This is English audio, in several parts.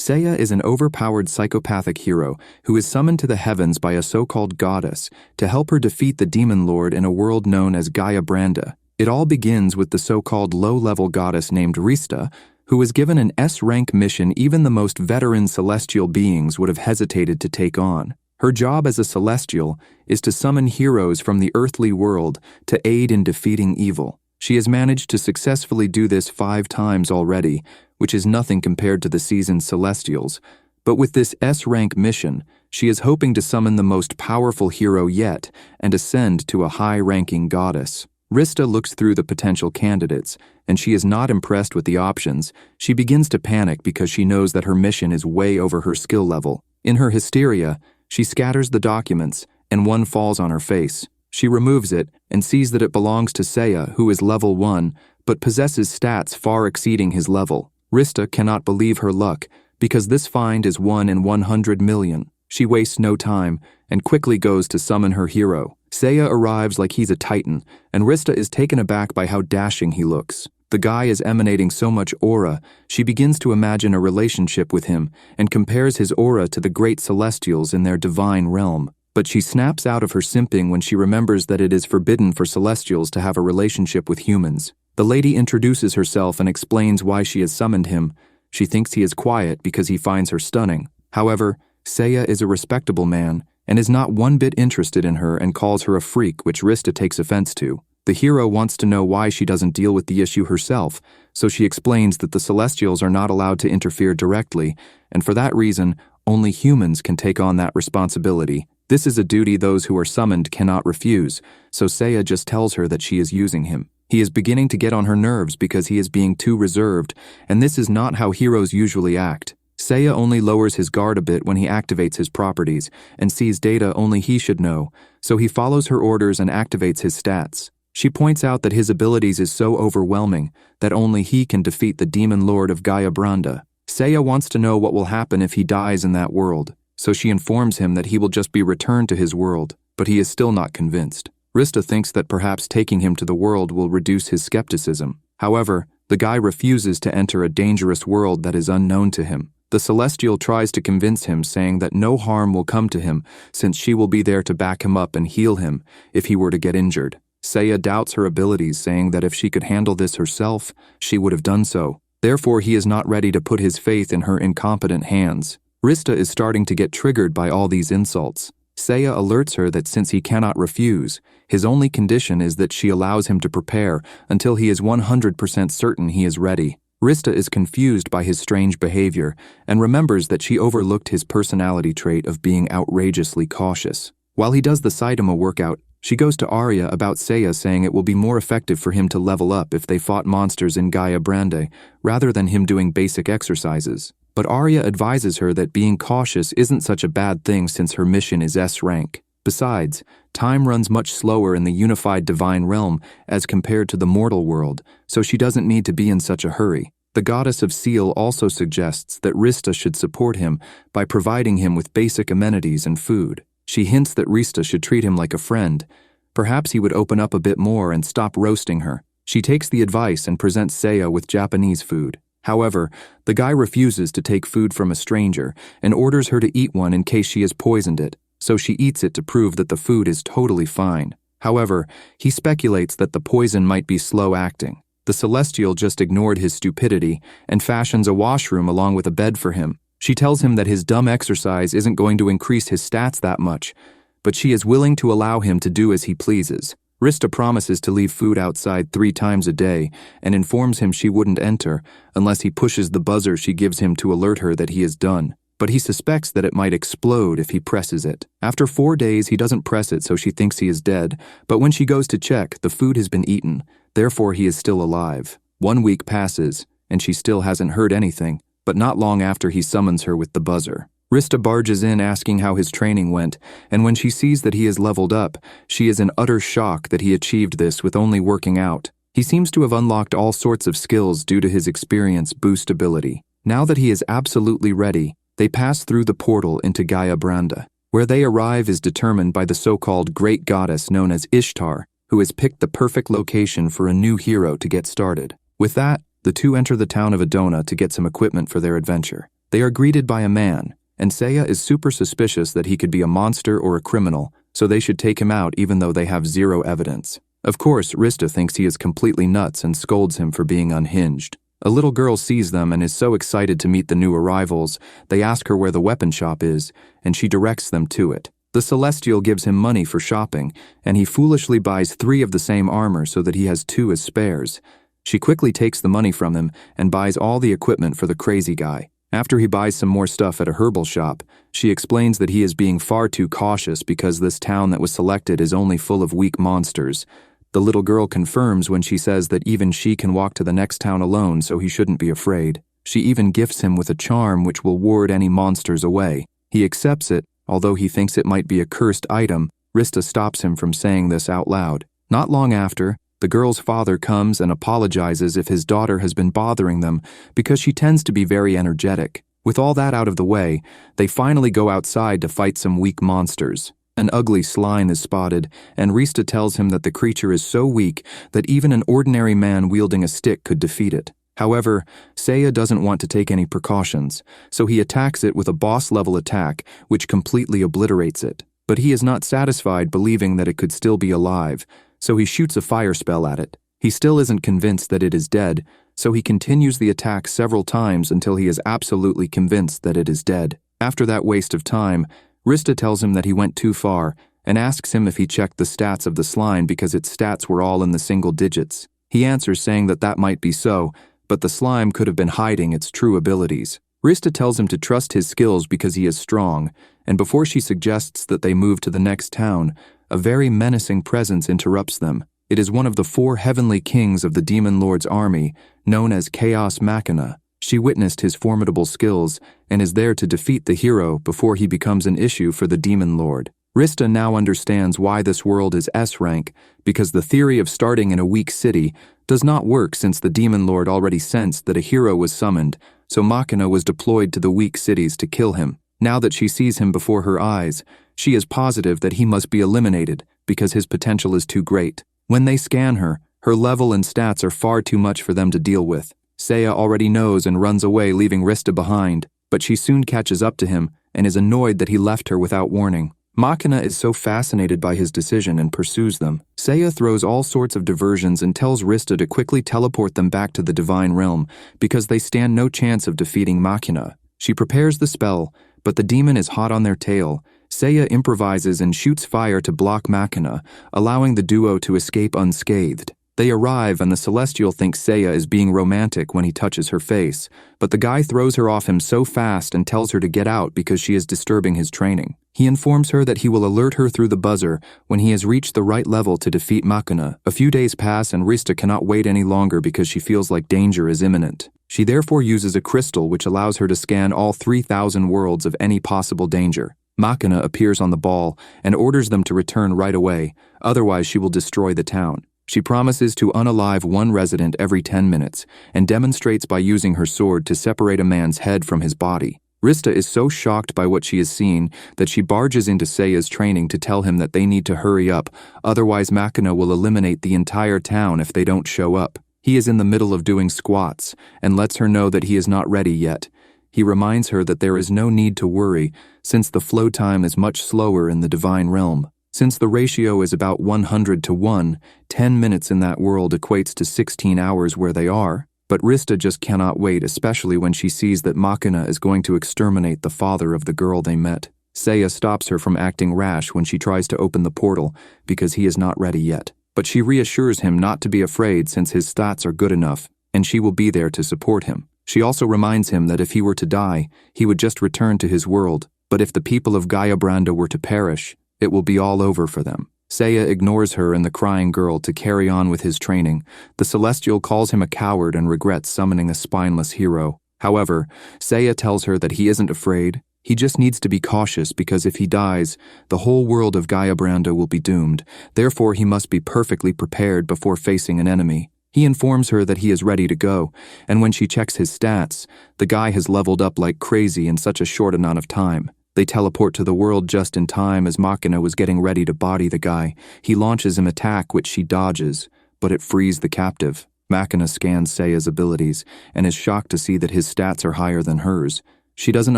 Seiya is an overpowered psychopathic hero who is summoned to the heavens by a so-called goddess to help her defeat the demon lord in a world known as Gaeabrande. It all begins with the so-called low-level goddess named Rista, who was given an S-rank mission even the most veteran celestial beings would have hesitated to take on. Her job as a celestial is to summon heroes from the earthly world to aid in defeating evil. She has managed to successfully do this 5 times already, which is nothing compared to the seasoned Celestials. But with this S-rank mission, she is hoping to summon the most powerful hero yet and ascend to a high-ranking goddess. Rista looks through the potential candidates, and she is not impressed with the options. She begins to panic because she knows that her mission is way over her skill level. In her hysteria, she scatters the documents, and one falls on her face. She removes it and sees that it belongs to Seiya, who is level 1, but possesses stats far exceeding his level. Rista cannot believe her luck, because this find is 1 in 100 million. She wastes no time, and quickly goes to summon her hero. Seiya arrives like he's a titan, and Rista is taken aback by how dashing he looks. The guy is emanating so much aura, she begins to imagine a relationship with him, and compares his aura to the great celestials in their divine realm. But she snaps out of her simping when she remembers that it is forbidden for celestials to have a relationship with humans. The lady introduces herself and explains why she has summoned him. She thinks he is quiet because he finds her stunning. However, Seiya is a respectable man and is not one bit interested in her and calls her a freak, which Rista takes offense to. The hero wants to know why she doesn't deal with the issue herself, so she explains that the Celestials are not allowed to interfere directly, and for that reason, only humans can take on that responsibility. This is a duty those who are summoned cannot refuse, so Seiya just tells her that she is using him. He is beginning to get on her nerves because he is being too reserved, and this is not how heroes usually act. Seiya only lowers his guard a bit when he activates his properties, and sees data only he should know, so he follows her orders and activates his stats. She points out that his abilities is so overwhelming that only he can defeat the demon lord of Gaeabrande. Seiya wants to know what will happen if he dies in that world, so she informs him that he will just be returned to his world, but he is still not convinced. Rista thinks that perhaps taking him to the world will reduce his skepticism. However, the guy refuses to enter a dangerous world that is unknown to him. The Celestial tries to convince him, saying that no harm will come to him since she will be there to back him up and heal him if he were to get injured. Seiya doubts her abilities, saying that if she could handle this herself, she would have done so. Therefore, he is not ready to put his faith in her incompetent hands. Rista is starting to get triggered by all these insults. Seiya alerts her that since he cannot refuse, his only condition is that she allows him to prepare until he is 100% certain he is ready. Rista is confused by his strange behavior and remembers that she overlooked his personality trait of being outrageously cautious. While he does the Saitama workout, she goes to Arya about Seiya, saying it will be more effective for him to level up if they fought monsters in Gaeabrande rather than him doing basic exercises. But Arya advises her that being cautious isn't such a bad thing since her mission is S rank. Besides, time runs much slower in the unified divine realm as compared to the mortal world, so she doesn't need to be in such a hurry. The goddess of Seal also suggests that Rista should support him by providing him with basic amenities and food. She hints that Rista should treat him like a friend. Perhaps he would open up a bit more and stop roasting her. She takes the advice and presents Seiya with Japanese food. However, the guy refuses to take food from a stranger and orders her to eat one in case she has poisoned it, so she eats it to prove that the food is totally fine. However, he speculates that the poison might be slow-acting. The Celestial just ignored his stupidity and fashions a washroom along with a bed for him. She tells him that his dumb exercise isn't going to increase his stats that much, but she is willing to allow him to do as he pleases. Rista promises to leave food outside 3 times a day and informs him she wouldn't enter unless he pushes the buzzer she gives him to alert her that he is done. But he suspects that it might explode if he presses it. After 4 days, he doesn't press it, so she thinks he is dead, but when she goes to check, the food has been eaten, therefore he is still alive. 1 week passes, and she still hasn't heard anything, but not long after he summons her with the buzzer. Rista barges in asking how his training went, and when she sees that he has leveled up, she is in utter shock that he achieved this with only working out. He seems to have unlocked all sorts of skills due to his experience boost ability. Now that he is absolutely ready, they pass through the portal into Gaeabrande. Where they arrive is determined by the so-called great goddess known as Ishtar, who has picked the perfect location for a new hero to get started. With that, the two enter the town of Adona to get some equipment for their adventure. They are greeted by a man, and Seiya is super suspicious that he could be a monster or a criminal, so they should take him out even though they have zero evidence. Of course, Rista thinks he is completely nuts and scolds him for being unhinged. A little girl sees them and is so excited to meet the new arrivals, they ask her where the weapon shop is, and she directs them to it. The Celestial gives him money for shopping, and he foolishly buys 3 of the same armor so that he has 2 as spares. She quickly takes the money from him and buys all the equipment for the crazy guy. After he buys some more stuff at a herbal shop, she explains that he is being far too cautious because this town that was selected is only full of weak monsters. The little girl confirms when she says that even she can walk to the next town alone, so he shouldn't be afraid. She even gifts him with a charm which will ward any monsters away. He accepts it, although he thinks it might be a cursed item. Rista stops him from saying this out loud. Not long after, the girl's father comes and apologizes if his daughter has been bothering them because she tends to be very energetic. With all that out of the way, they finally go outside to fight some weak monsters. An ugly slime is spotted, and Rista tells him that the creature is so weak that even an ordinary man wielding a stick could defeat it. However, Seiya doesn't want to take any precautions, so he attacks it with a boss-level attack, which completely obliterates it. But he is not satisfied, believing that it could still be alive, so he shoots a fire spell at it. He still isn't convinced that it is dead, so he continues the attack several times until he is absolutely convinced that it is dead. After that waste of time, Rista tells him that he went too far and asks him if he checked the stats of the slime because its stats were all in the single digits. He answers saying that that might be so, but the slime could have been hiding its true abilities. Rista tells him to trust his skills because he is strong, and before she suggests that they move to the next town, a very menacing presence interrupts them. It is one of the 4 heavenly kings of the Demon Lord's army, known as Chaos Machina. She witnessed his formidable skills and is there to defeat the hero before he becomes an issue for the Demon Lord. Rista now understands why this world is S rank, because the theory of starting in a weak city does not work since the Demon Lord already sensed that a hero was summoned, so Machina was deployed to the weak cities to kill him. Now that she sees him before her eyes, she is positive that he must be eliminated because his potential is too great. When they scan her, her level and stats are far too much for them to deal with. Seiya already knows and runs away, leaving Rista behind, but she soon catches up to him and is annoyed that he left her without warning. Machina is so fascinated by his decision and pursues them. Seiya throws all sorts of diversions and tells Rista to quickly teleport them back to the Divine Realm because they stand no chance of defeating Machina. She prepares the spell, but the demon is hot on their tail. Seiya improvises and shoots fire to block Machina, allowing the duo to escape unscathed. They arrive and the Celestial thinks Seiya is being romantic when he touches her face, but the guy throws her off him so fast and tells her to get out because she is disturbing his training. He informs her that he will alert her through the buzzer when he has reached the right level to defeat Machina. A few days pass and Rista cannot wait any longer because she feels like danger is imminent. She therefore uses a crystal which allows her to scan all 3,000 worlds of any possible danger. Machina appears on the ball and orders them to return right away, otherwise she will destroy the town. She promises to unalive 1 resident every 10 minutes and demonstrates by using her sword to separate a man's head from his body. Rista is so shocked by what she has seen that she barges into Seiya's training to tell him that they need to hurry up, otherwise Machina will eliminate the entire town if they don't show up. He is in the middle of doing squats and lets her know that he is not ready yet. He reminds her that there is no need to worry since the flow time is much slower in the Divine Realm. Since the ratio is about 100 to 1, 10 minutes in that world equates to 16 hours where they are. But Rista just cannot wait, especially when she sees that Machina is going to exterminate the father of the girl they met. Seiya stops her from acting rash when she tries to open the portal because he is not ready yet. But she reassures him not to be afraid since his stats are good enough, and she will be there to support him. She also reminds him that if he were to die, he would just return to his world, but if the people of Gaeabrande were to perish, it will be all over for them. Seiya ignores her and the crying girl to carry on with his training. The Celestial calls him a coward and regrets summoning a spineless hero. However, Seiya tells her that he isn't afraid. He just needs to be cautious because if he dies, the whole world of Gaeabrande will be doomed. Therefore, he must be perfectly prepared before facing an enemy. He informs her that he is ready to go, and when she checks his stats, the guy has leveled up like crazy in such a short amount of time. They teleport to the world just in time as Machina was getting ready to body the guy. He launches an attack which she dodges, but it frees the captive. Machina scans Seiya's abilities and is shocked to see that his stats are higher than hers. She doesn't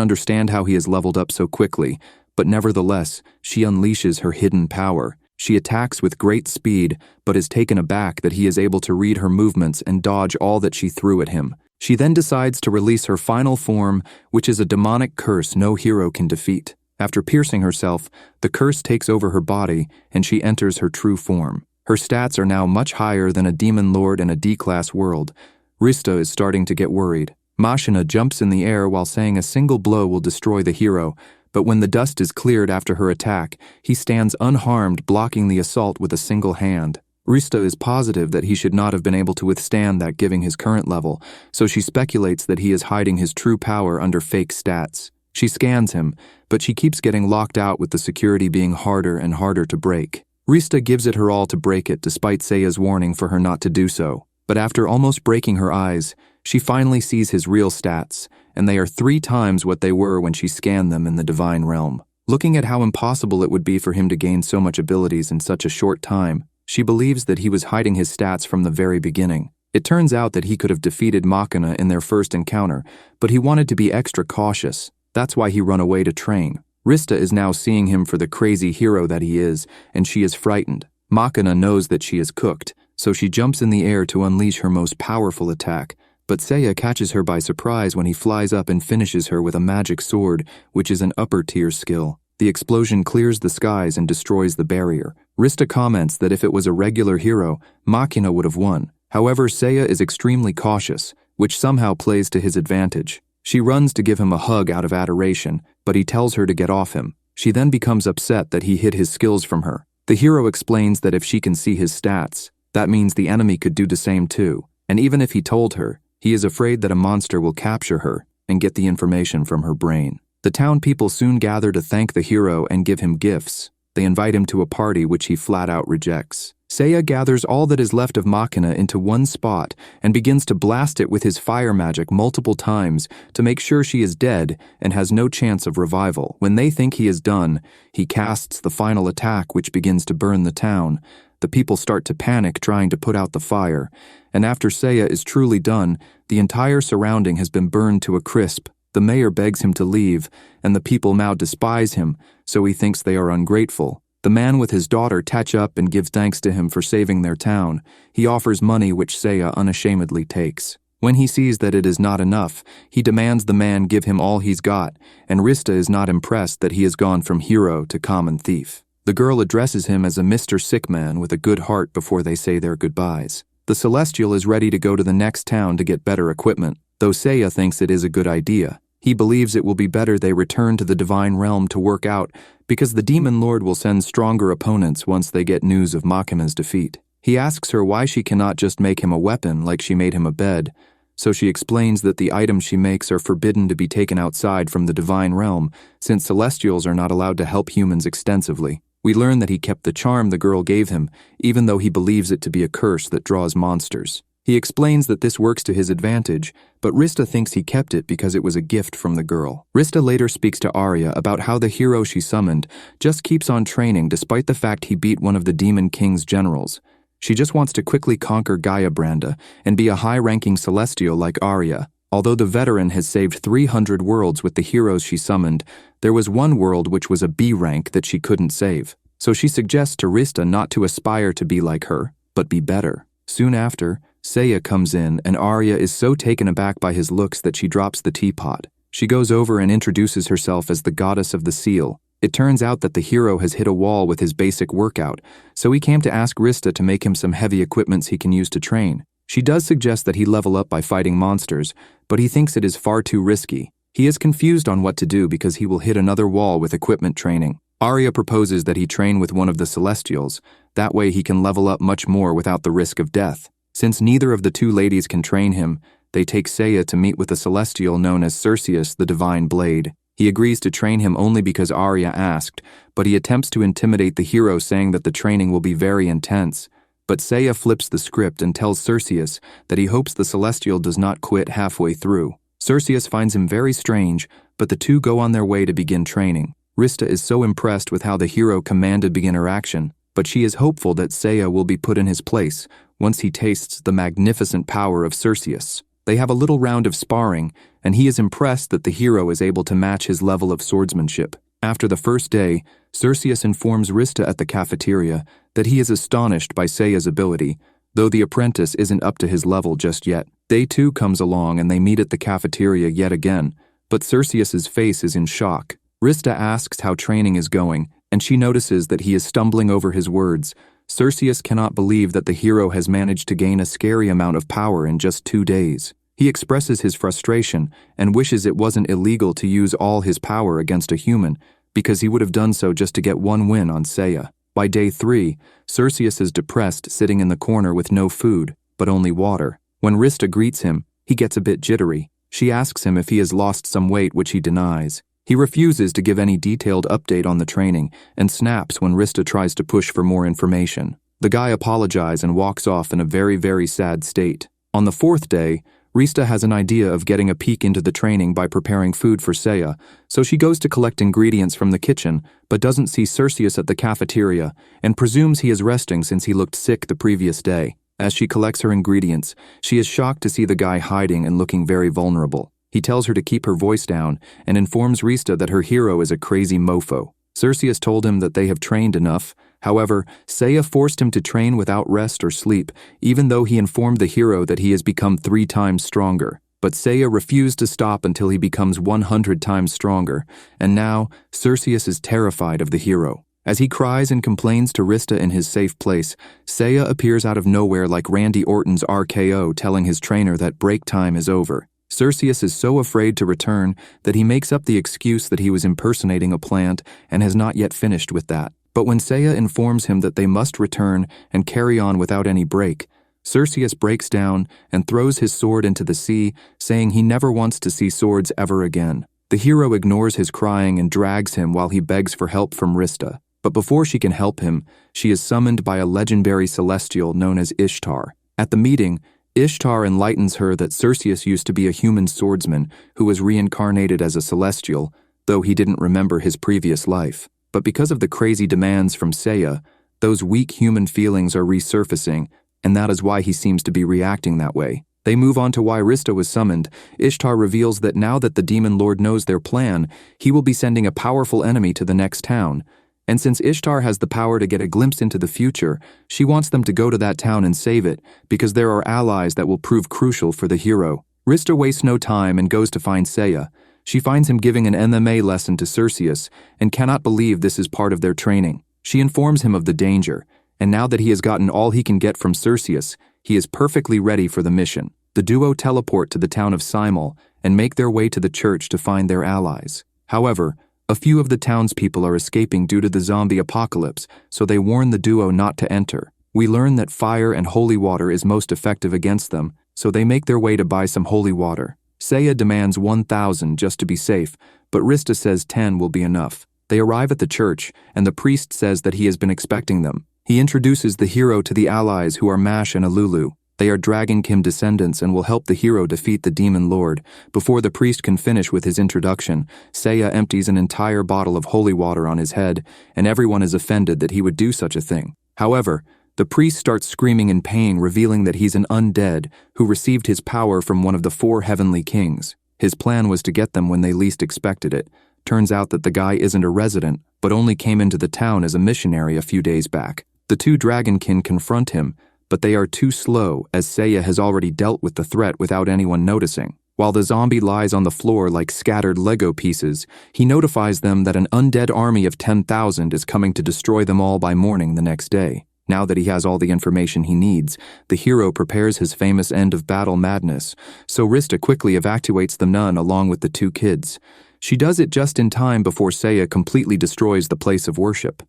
understand how he has leveled up so quickly, but nevertheless, she unleashes her hidden power. She attacks with great speed, but is taken aback that he is able to read her movements and dodge all that she threw at him. She then decides to release her final form, which is a demonic curse no hero can defeat. After piercing herself, the curse takes over her body, and she enters her true form. Her stats are now much higher than a demon lord in a D-class world. Rista is starting to get worried. Machina jumps in the air while saying a single blow will destroy the hero, but when the dust is cleared after her attack, he stands unharmed, blocking the assault with a single hand. Rista is positive that he should not have been able to withstand that given his current level, so she speculates that he is hiding his true power under fake stats. She scans him, but she keeps getting locked out with the security being harder and harder to break. Rista gives it her all to break it despite Seiya's warning for her not to do so. But after almost breaking her eyes, she finally sees his real stats, and they are 3 times what they were when she scanned them in the divine realm. Looking at how impossible it would be for him to gain so much abilities in such a short time, she believes that he was hiding his stats from the very beginning. It turns out that he could have defeated Machina in their first encounter, but he wanted to be extra cautious. That's why he ran away to train. Rista is now seeing him for the crazy hero that he is, and she is frightened. Machina knows that she is cooked, so she jumps in the air to unleash her most powerful attack, but Seiya catches her by surprise when he flies up and finishes her with a magic sword, which is an upper-tier skill. The explosion clears the skies and destroys the barrier. Rista comments that if it was a regular hero, Machina would have won. However, Seiya is extremely cautious, which somehow plays to his advantage. She runs to give him a hug out of adoration, but he tells her to get off him. She then becomes upset that he hid his skills from her. The hero explains that if she can see his stats, that means the enemy could do the same too, and even if he told her, he is afraid that a monster will capture her and get the information from her brain. The town people soon gather to thank the hero and give him gifts. They invite him to a party which he flat out rejects. Seiya gathers all that is left of Machina into one spot and begins to blast it with his fire magic multiple times to make sure she is dead and has no chance of revival. When they think he is done, he casts the final attack which begins to burn the town. The people start to panic trying to put out the fire, and after Seiya is truly done, the entire surrounding has been burned to a crisp. The mayor begs him to leave, and the people now despise him, so he thinks they are ungrateful. The man with his daughter catch up and give thanks to him for saving their town. He offers money which Seiya unashamedly takes. When he sees that it is not enough, he demands the man give him all he's got, and Rista is not impressed that he has gone from hero to common thief. The girl addresses him as a Mr. Sick Man with a good heart before they say their goodbyes. The Celestial is ready to go to the next town to get better equipment, though Seiya thinks it is a good idea. He believes it will be better they return to the Divine Realm to work out, because the Demon Lord will send stronger opponents once they get news of Machina's defeat. He asks her why she cannot just make him a weapon like she made him a bed, so she explains that the items she makes are forbidden to be taken outside from the Divine Realm, since Celestials are not allowed to help humans extensively. We learn that he kept the charm the girl gave him, even though he believes it to be a curse that draws monsters. He explains that this works to his advantage, but Rista thinks he kept it because it was a gift from the girl. Rista later speaks to Arya about how the hero she summoned just keeps on training despite the fact he beat one of the Demon King's generals. She just wants to quickly conquer Gaeabrande and be a high-ranking Celestial like Arya. Although the veteran has saved 300 worlds with the heroes she summoned, there was one world which was a B rank that she couldn't save. So she suggests to Rista not to aspire to be like her, but be better. Soon after, Seiya comes in and Arya is so taken aback by his looks that she drops the teapot. She goes over and introduces herself as the goddess of the seal. It turns out that the hero has hit a wall with his basic workout, so he came to ask Rista to make him some heavy equipments he can use to train. She does suggest that he level up by fighting monsters, but he thinks it is far too risky. He is confused on what to do because he will hit another wall with equipment training. Arya proposes that he train with one of the Celestials. That way he can level up much more without the risk of death. Since neither of the two ladies can train him, they take Seiya to meet with a Celestial known as Cerseus the Divine Blade. He agrees to train him only because Arya asked, but he attempts to intimidate the hero saying that the training will be very intense. But Seiya flips the script and tells Cerseus that he hopes the Celestial does not quit halfway through. Cerseus finds him very strange, but the two go on their way to begin training. Rista is so impressed with how the hero commanded beginner action, but she is hopeful that Seiya will be put in his place once he tastes the magnificent power of Cerseus. They have a little round of sparring, and he is impressed that the hero is able to match his level of swordsmanship. After the first day, Cerseus informs Rista at the cafeteria that he is astonished by Seiya's ability, though the apprentice isn't up to his level just yet. Day 2 comes along and they meet at the cafeteria yet again, but Cerseus's face is in shock. Rista asks how training is going, and she notices that he is stumbling over his words. Cerseus cannot believe that the hero has managed to gain a scary amount of power in just 2 days. He expresses his frustration and wishes it wasn't illegal to use all his power against a human, because he would have done so just to get one win on Seiya. By day 3, Cerseus is depressed, sitting in the corner with no food, but only water. When Rista greets him, he gets a bit jittery. She asks him if he has lost some weight, which he denies. He refuses to give any detailed update on the training and snaps when Rista tries to push for more information. The guy apologizes and walks off in a very, very sad state. On the 4th day, Rista has an idea of getting a peek into the training by preparing food for Seiya, so she goes to collect ingredients from the kitchen, but doesn't see Cerseus at the cafeteria and presumes he is resting since he looked sick the previous day. As she collects her ingredients, she is shocked to see the guy hiding and looking very vulnerable. He tells her to keep her voice down and informs Rista that her hero is a crazy mofo. Cerseus told him that they have trained enough. However, Seiya forced him to train without rest or sleep, even though he informed the hero that he has become 3 times stronger. But Seiya refused to stop until he becomes 100 times stronger, and now Cerseus is terrified of the hero. As he cries and complains to Rista in his safe place, Seiya appears out of nowhere like Randy Orton's RKO, telling his trainer that break time is over. Cerseus is so afraid to return that he makes up the excuse that he was impersonating a plant and has not yet finished with that. But when Seiya informs him that they must return and carry on without any break, Cerseus breaks down and throws his sword into the sea, saying he never wants to see swords ever again. The hero ignores his crying and drags him while he begs for help from Rista. But before she can help him, she is summoned by a legendary celestial known as Ishtar. At the meeting, Ishtar enlightens her that Cerseus used to be a human swordsman who was reincarnated as a celestial, though he didn't remember his previous life. But because of the crazy demands from Seiya, those weak human feelings are resurfacing, and that is why he seems to be reacting that way. They move on to why Rista was summoned. Ishtar reveals that now that the demon lord knows their plan, he will be sending a powerful enemy to the next town. And since Ishtar has the power to get a glimpse into the future, she wants them to go to that town and save it, because there are allies that will prove crucial for the hero. Rista wastes no time and goes to find Seiya. She finds him giving an MMA lesson to Cerseus and cannot believe this is part of their training. She informs him of the danger, and now that he has gotten all he can get from Cerseus, he is perfectly ready for the mission. The duo teleport to the town of Simul and make their way to the church to find their allies. However, a few of the townspeople are escaping due to the zombie apocalypse, so they warn the duo not to enter. We learn that fire and holy water is most effective against them, so they make their way to buy some holy water. Seiya demands 1,000 just to be safe, but Rista says 10 will be enough. They arrive at the church, and the priest says that he has been expecting them. He introduces the hero to the allies who are Mash and Alulu. They are Dragon Kim descendants and will help the hero defeat the demon lord. Before the priest can finish with his introduction, Seiya empties an entire bottle of holy water on his head, and everyone is offended that he would do such a thing. However, the priest starts screaming in pain, revealing that he's an undead who received his power from one of the 4 heavenly kings. His plan was to get them when they least expected it. Turns out that the guy isn't a resident, but only came into the town as a missionary a few days back. The 2 dragonkin confront him, but they are too slow as Seiya has already dealt with the threat without anyone noticing. While the zombie lies on the floor like scattered Lego pieces, he notifies them that an undead army of 10,000 is coming to destroy them all by morning the next day. Now that he has all the information he needs, the hero prepares his famous end of battle madness, so Rista quickly evacuates the nun along with the 2 kids. She does it just in time before Seiya completely destroys the place of worship.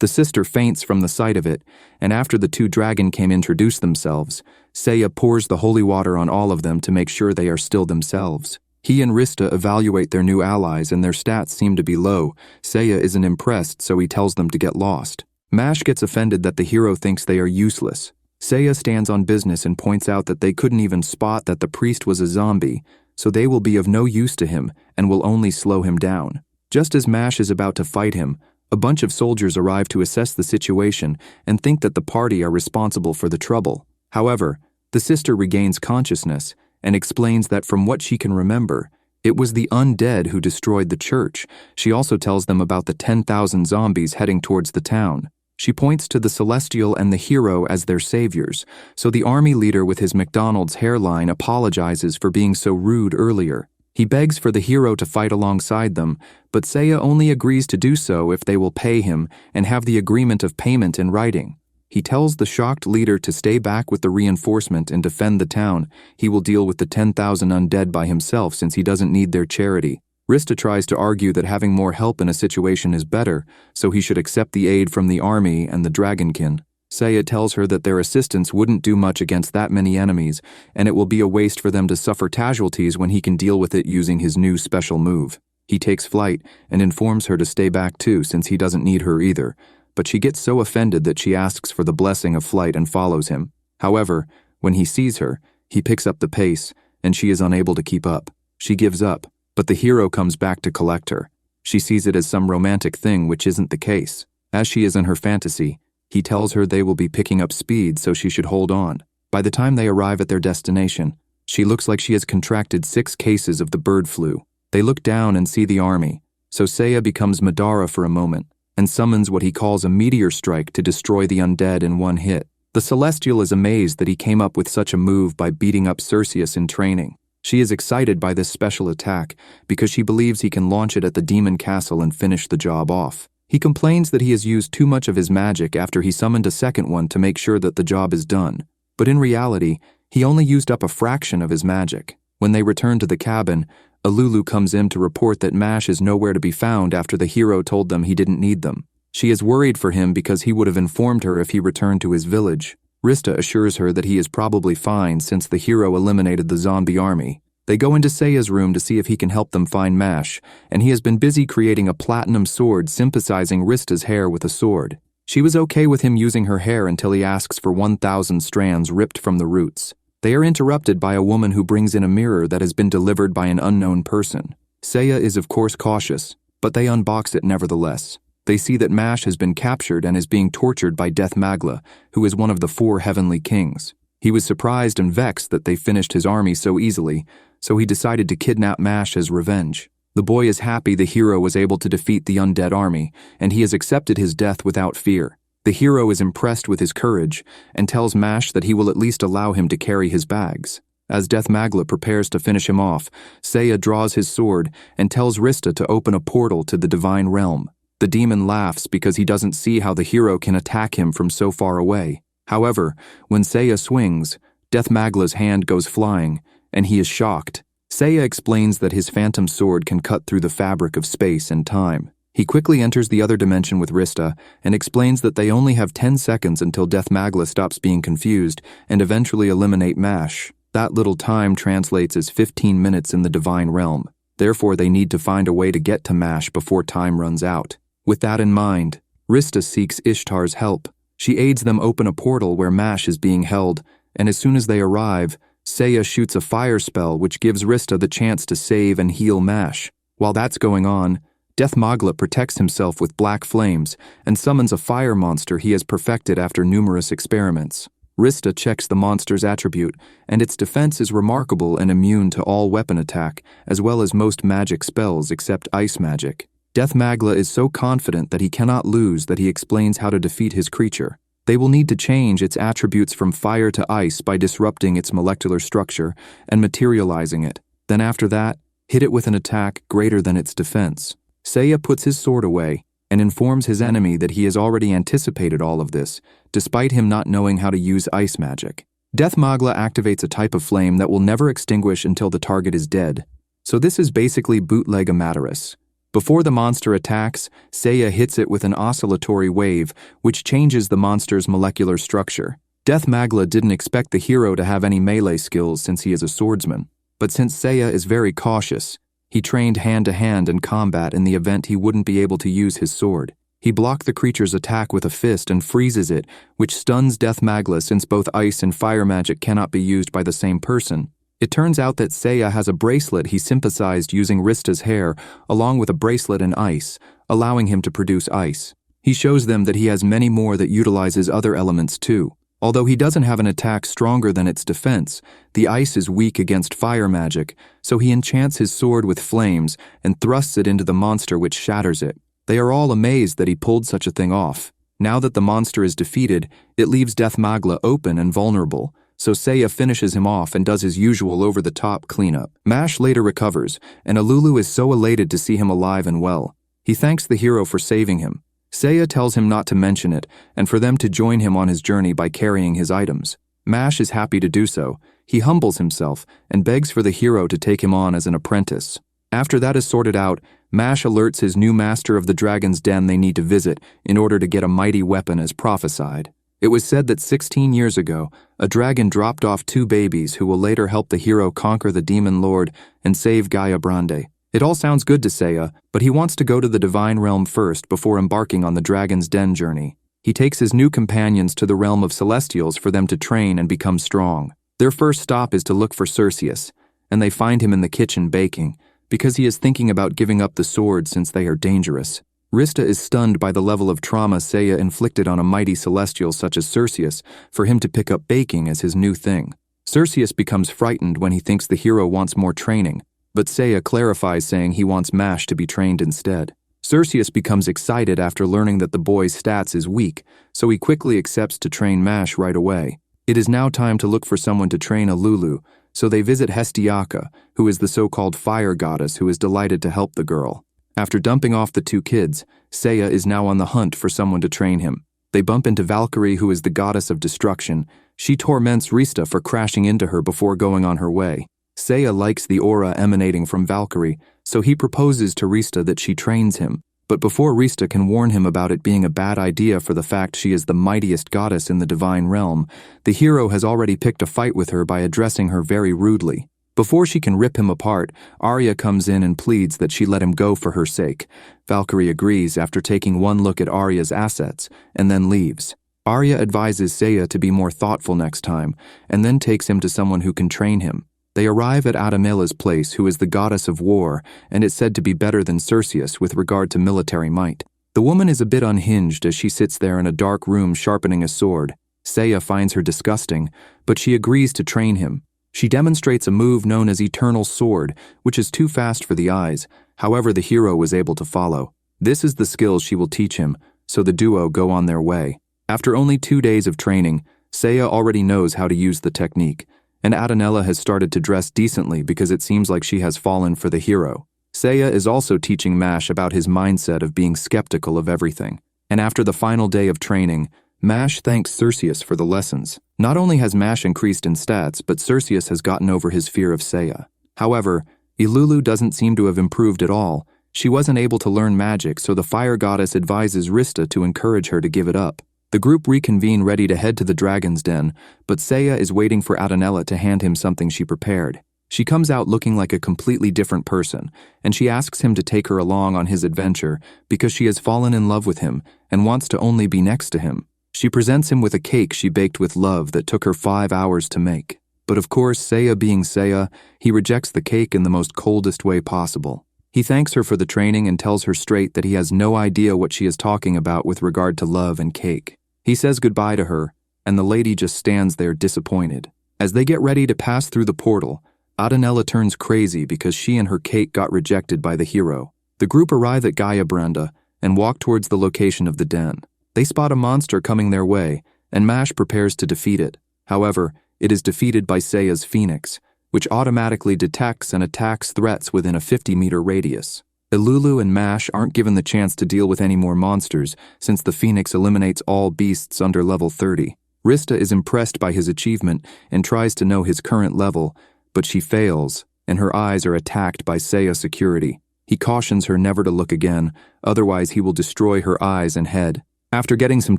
The sister faints from the sight of it, and after the 2 dragonkin introduce themselves, Seiya pours the holy water on all of them to make sure they are still themselves. He and Rista evaluate their new allies and their stats seem to be low. Seiya isn't impressed, so he tells them to get lost. Mash gets offended that the hero thinks they are useless. Seiya stands on business and points out that they couldn't even spot that the priest was a zombie, so they will be of no use to him and will only slow him down. Just as Mash is about to fight him, a bunch of soldiers arrive to assess the situation and think that the party are responsible for the trouble. However, the sister regains consciousness, and explains that from what she can remember, it was the undead who destroyed the church. She also tells them about the 10,000 zombies heading towards the town. She points to the Celestial and the hero as their saviors, so the army leader with his McDonald's hairline apologizes for being so rude earlier. He begs for the hero to fight alongside them, but Seiya only agrees to do so if they will pay him and have the agreement of payment in writing. He tells the shocked leader to stay back with the reinforcement and defend the town. He will deal with the 10,000 undead by himself since he doesn't need their charity. Rista tries to argue that having more help in a situation is better, so he should accept the aid from the army and the dragonkin. Seiya tells her that their assistance wouldn't do much against that many enemies, and it will be a waste for them to suffer casualties when he can deal with it using his new special move. He takes flight and informs her to stay back too since he doesn't need her either, but she gets so offended that she asks for the blessing of flight and follows him. However, when he sees her, he picks up the pace, and she is unable to keep up. She gives up, but the hero comes back to collect her. She sees it as some romantic thing, which isn't the case. As she is in her fantasy, he tells her they will be picking up speed, so she should hold on. By the time they arrive at their destination, she looks like she has contracted 6 cases of the bird flu. They look down and see the army, so Seiya becomes Madara for a moment and summons what he calls a meteor strike to destroy the undead in one hit. The Celestial is amazed that he came up with such a move by beating up Cerseus in training. She is excited by this special attack because she believes he can launch it at the demon castle and finish the job off. He complains that he has used too much of his magic after he summoned a second one to make sure that the job is done. But in reality, he only used up a fraction of his magic. When they return to the cabin, Alulu comes in to report that Mash is nowhere to be found after the hero told them he didn't need them. She is worried for him because he would have informed her if he returned to his village. Rista assures her that he is probably fine since the hero eliminated the zombie army. They go into Seiya's room to see if he can help them find Mash, and he has been busy creating a platinum sword synthesizing Rista's hair with a sword. She was okay with him using her hair until he asks for 1,000 strands ripped from the roots. They are interrupted by a woman who brings in a mirror that has been delivered by an unknown person. Seiya is of course cautious, but they unbox it nevertheless. They see that Mash has been captured and is being tortured by Death Magla, who is one of the 4 heavenly kings. He was surprised and vexed that they finished his army so easily, so he decided to kidnap Mash as revenge. The boy is happy the hero was able to defeat the undead army, and he has accepted his death without fear. The hero is impressed with his courage and tells Mash that he will at least allow him to carry his bags. As Death Magla prepares to finish him off, Seiya draws his sword and tells Rista to open a portal to the divine realm. The demon laughs because he doesn't see how the hero can attack him from so far away. However, when Seiya swings, Death Magla's hand goes flying, and he is shocked. Seiya explains that his phantom sword can cut through the fabric of space and time. He quickly enters the other dimension with Rista and explains that they only have 10 seconds until Death Magla stops being confused and eventually eliminate Mash. That little time translates as 15 minutes in the divine realm. Therefore, they need to find a way to get to Mash before time runs out. With that in mind, Rista seeks Ishtar's help. She aids them open a portal where Mash is being held, and as soon as they arrive, Seiya shoots a fire spell which gives Rista the chance to save and heal Mash. While that's going on, Death Magla protects himself with black flames and summons a fire monster he has perfected after numerous experiments. Rista checks the monster's attribute, and its defense is remarkable and immune to all weapon attack, as well as most magic spells except ice magic. Death Magla is so confident that he cannot lose that he explains how to defeat his creature. They will need to change its attributes from fire to ice by disrupting its molecular structure and materializing it. Then after that, hit it with an attack greater than its defense. Seiya puts his sword away and informs his enemy that he has already anticipated all of this, despite him not knowing how to use ice magic. Death Magla activates a type of flame that will never extinguish until the target is dead. So this is basically bootleg Amaterus. Before the monster attacks, Seiya hits it with an oscillatory wave, which changes the monster's molecular structure. Death Magla didn't expect the hero to have any melee skills since he is a swordsman. But since Seiya is very cautious, he trained hand-to-hand in combat in the event he wouldn't be able to use his sword. He blocked the creature's attack with a fist and freezes it, which stuns Death Magla since both ice and fire magic cannot be used by the same person. It turns out that Seiya has a bracelet he synthesized using Rista's hair, along with a bracelet and ice, allowing him to produce ice. He shows them that he has many more that utilizes other elements too. Although he doesn't have an attack stronger than its defense, the ice is weak against fire magic, so he enchants his sword with flames and thrusts it into the monster, which shatters it. They are all amazed that he pulled such a thing off. Now that the monster is defeated, it leaves Death Magla open and vulnerable, so Seiya finishes him off and does his usual over-the-top cleanup. Mash later recovers, and Alulu is so elated to see him alive and well. He thanks the hero for saving him. Seiya tells him not to mention it, and for them to join him on his journey by carrying his items. Mash is happy to do so. He humbles himself and begs for the hero to take him on as an apprentice. After that is sorted out, Mash alerts his new master of the dragon's den they need to visit in order to get a mighty weapon as prophesied. It was said that 16 years ago, a dragon dropped off 2 babies who will later help the hero conquer the demon lord and save Gaeabrande. It all sounds good to Seiya, but he wants to go to the divine realm first before embarking on the dragon's den journey. He takes his new companions to the realm of celestials for them to train and become strong. Their first stop is to look for Cerseus, and they find him in the kitchen baking, because he is thinking about giving up the sword since they are dangerous. Rista is stunned by the level of trauma Seiya inflicted on a mighty celestial such as Cerseus for him to pick up baking as his new thing. Cerseus becomes frightened when he thinks the hero wants more training, but Seiya clarifies saying he wants Mash to be trained instead. Cerseus becomes excited after learning that the boy's stats is weak, so he quickly accepts to train Mash right away. It is now time to look for someone to train Alulu, so they visit Hestiaka, who is the so-called fire goddess who is delighted to help the girl. After dumping off the 2 kids, Seiya is now on the hunt for someone to train him. They bump into Valkyrie, who is the goddess of destruction. She torments Rista for crashing into her before going on her way. Seiya likes the aura emanating from Valkyrie, so he proposes to Rista that she trains him. But before Rista can warn him about it being a bad idea for the fact she is the mightiest goddess in the divine realm, the hero has already picked a fight with her by addressing her very rudely. Before she can rip him apart, Arya comes in and pleads that she let him go for her sake. Valkyrie agrees after taking one look at Arya's assets, and then leaves. Arya advises Seiya to be more thoughtful next time, and then takes him to someone who can train him. They arrive at Adamela's place, who is the goddess of war, and is said to be better than Cerseus with regard to military might. The woman is a bit unhinged as she sits there in a dark room sharpening a sword. Seiya finds her disgusting, but she agrees to train him. She demonstrates a move known as Eternal Sword, which is too fast for the eyes. However, the hero was able to follow. This is the skill she will teach him, so the duo go on their way. After only 2 days of training, Seiya already knows how to use the technique, and Adamela has started to dress decently because it seems like she has fallen for the hero. Seiya is also teaching Mash about his mindset of being skeptical of everything, and after the final day of training, Mash thanks Cerseus for the lessons. Not only has Mash increased in stats, but Cerseus has gotten over his fear of Seiya. However, Ilulu doesn't seem to have improved at all. She wasn't able to learn magic, so the fire goddess advises Rista to encourage her to give it up. The group reconvene ready to head to the dragon's den, but Seiya is waiting for Adamela to hand him something she prepared. She comes out looking like a completely different person, and she asks him to take her along on his adventure because she has fallen in love with him and wants to only be next to him. She presents him with a cake she baked with love that took her 5 hours to make. But of course, Seiya being Seiya, he rejects the cake in the most coldest way possible. He thanks her for the training and tells her straight that he has no idea what she is talking about with regard to love and cake. He says goodbye to her, and the lady just stands there disappointed. As they get ready to pass through the portal, Adamela turns crazy because she and her cake got rejected by the hero. The group arrive at Gaeabrande and walk towards the location of the den. They spot a monster coming their way, and Mash prepares to defeat it. However, it is defeated by Seiya's Phoenix, which automatically detects and attacks threats within a 50-meter radius. Ilulu and Mash aren't given the chance to deal with any more monsters, since the Phoenix eliminates all beasts under level 30. Rista is impressed by his achievement and tries to know his current level, but she fails, and her eyes are attacked by Seiya security. He cautions her never to look again, otherwise he will destroy her eyes and head. After getting some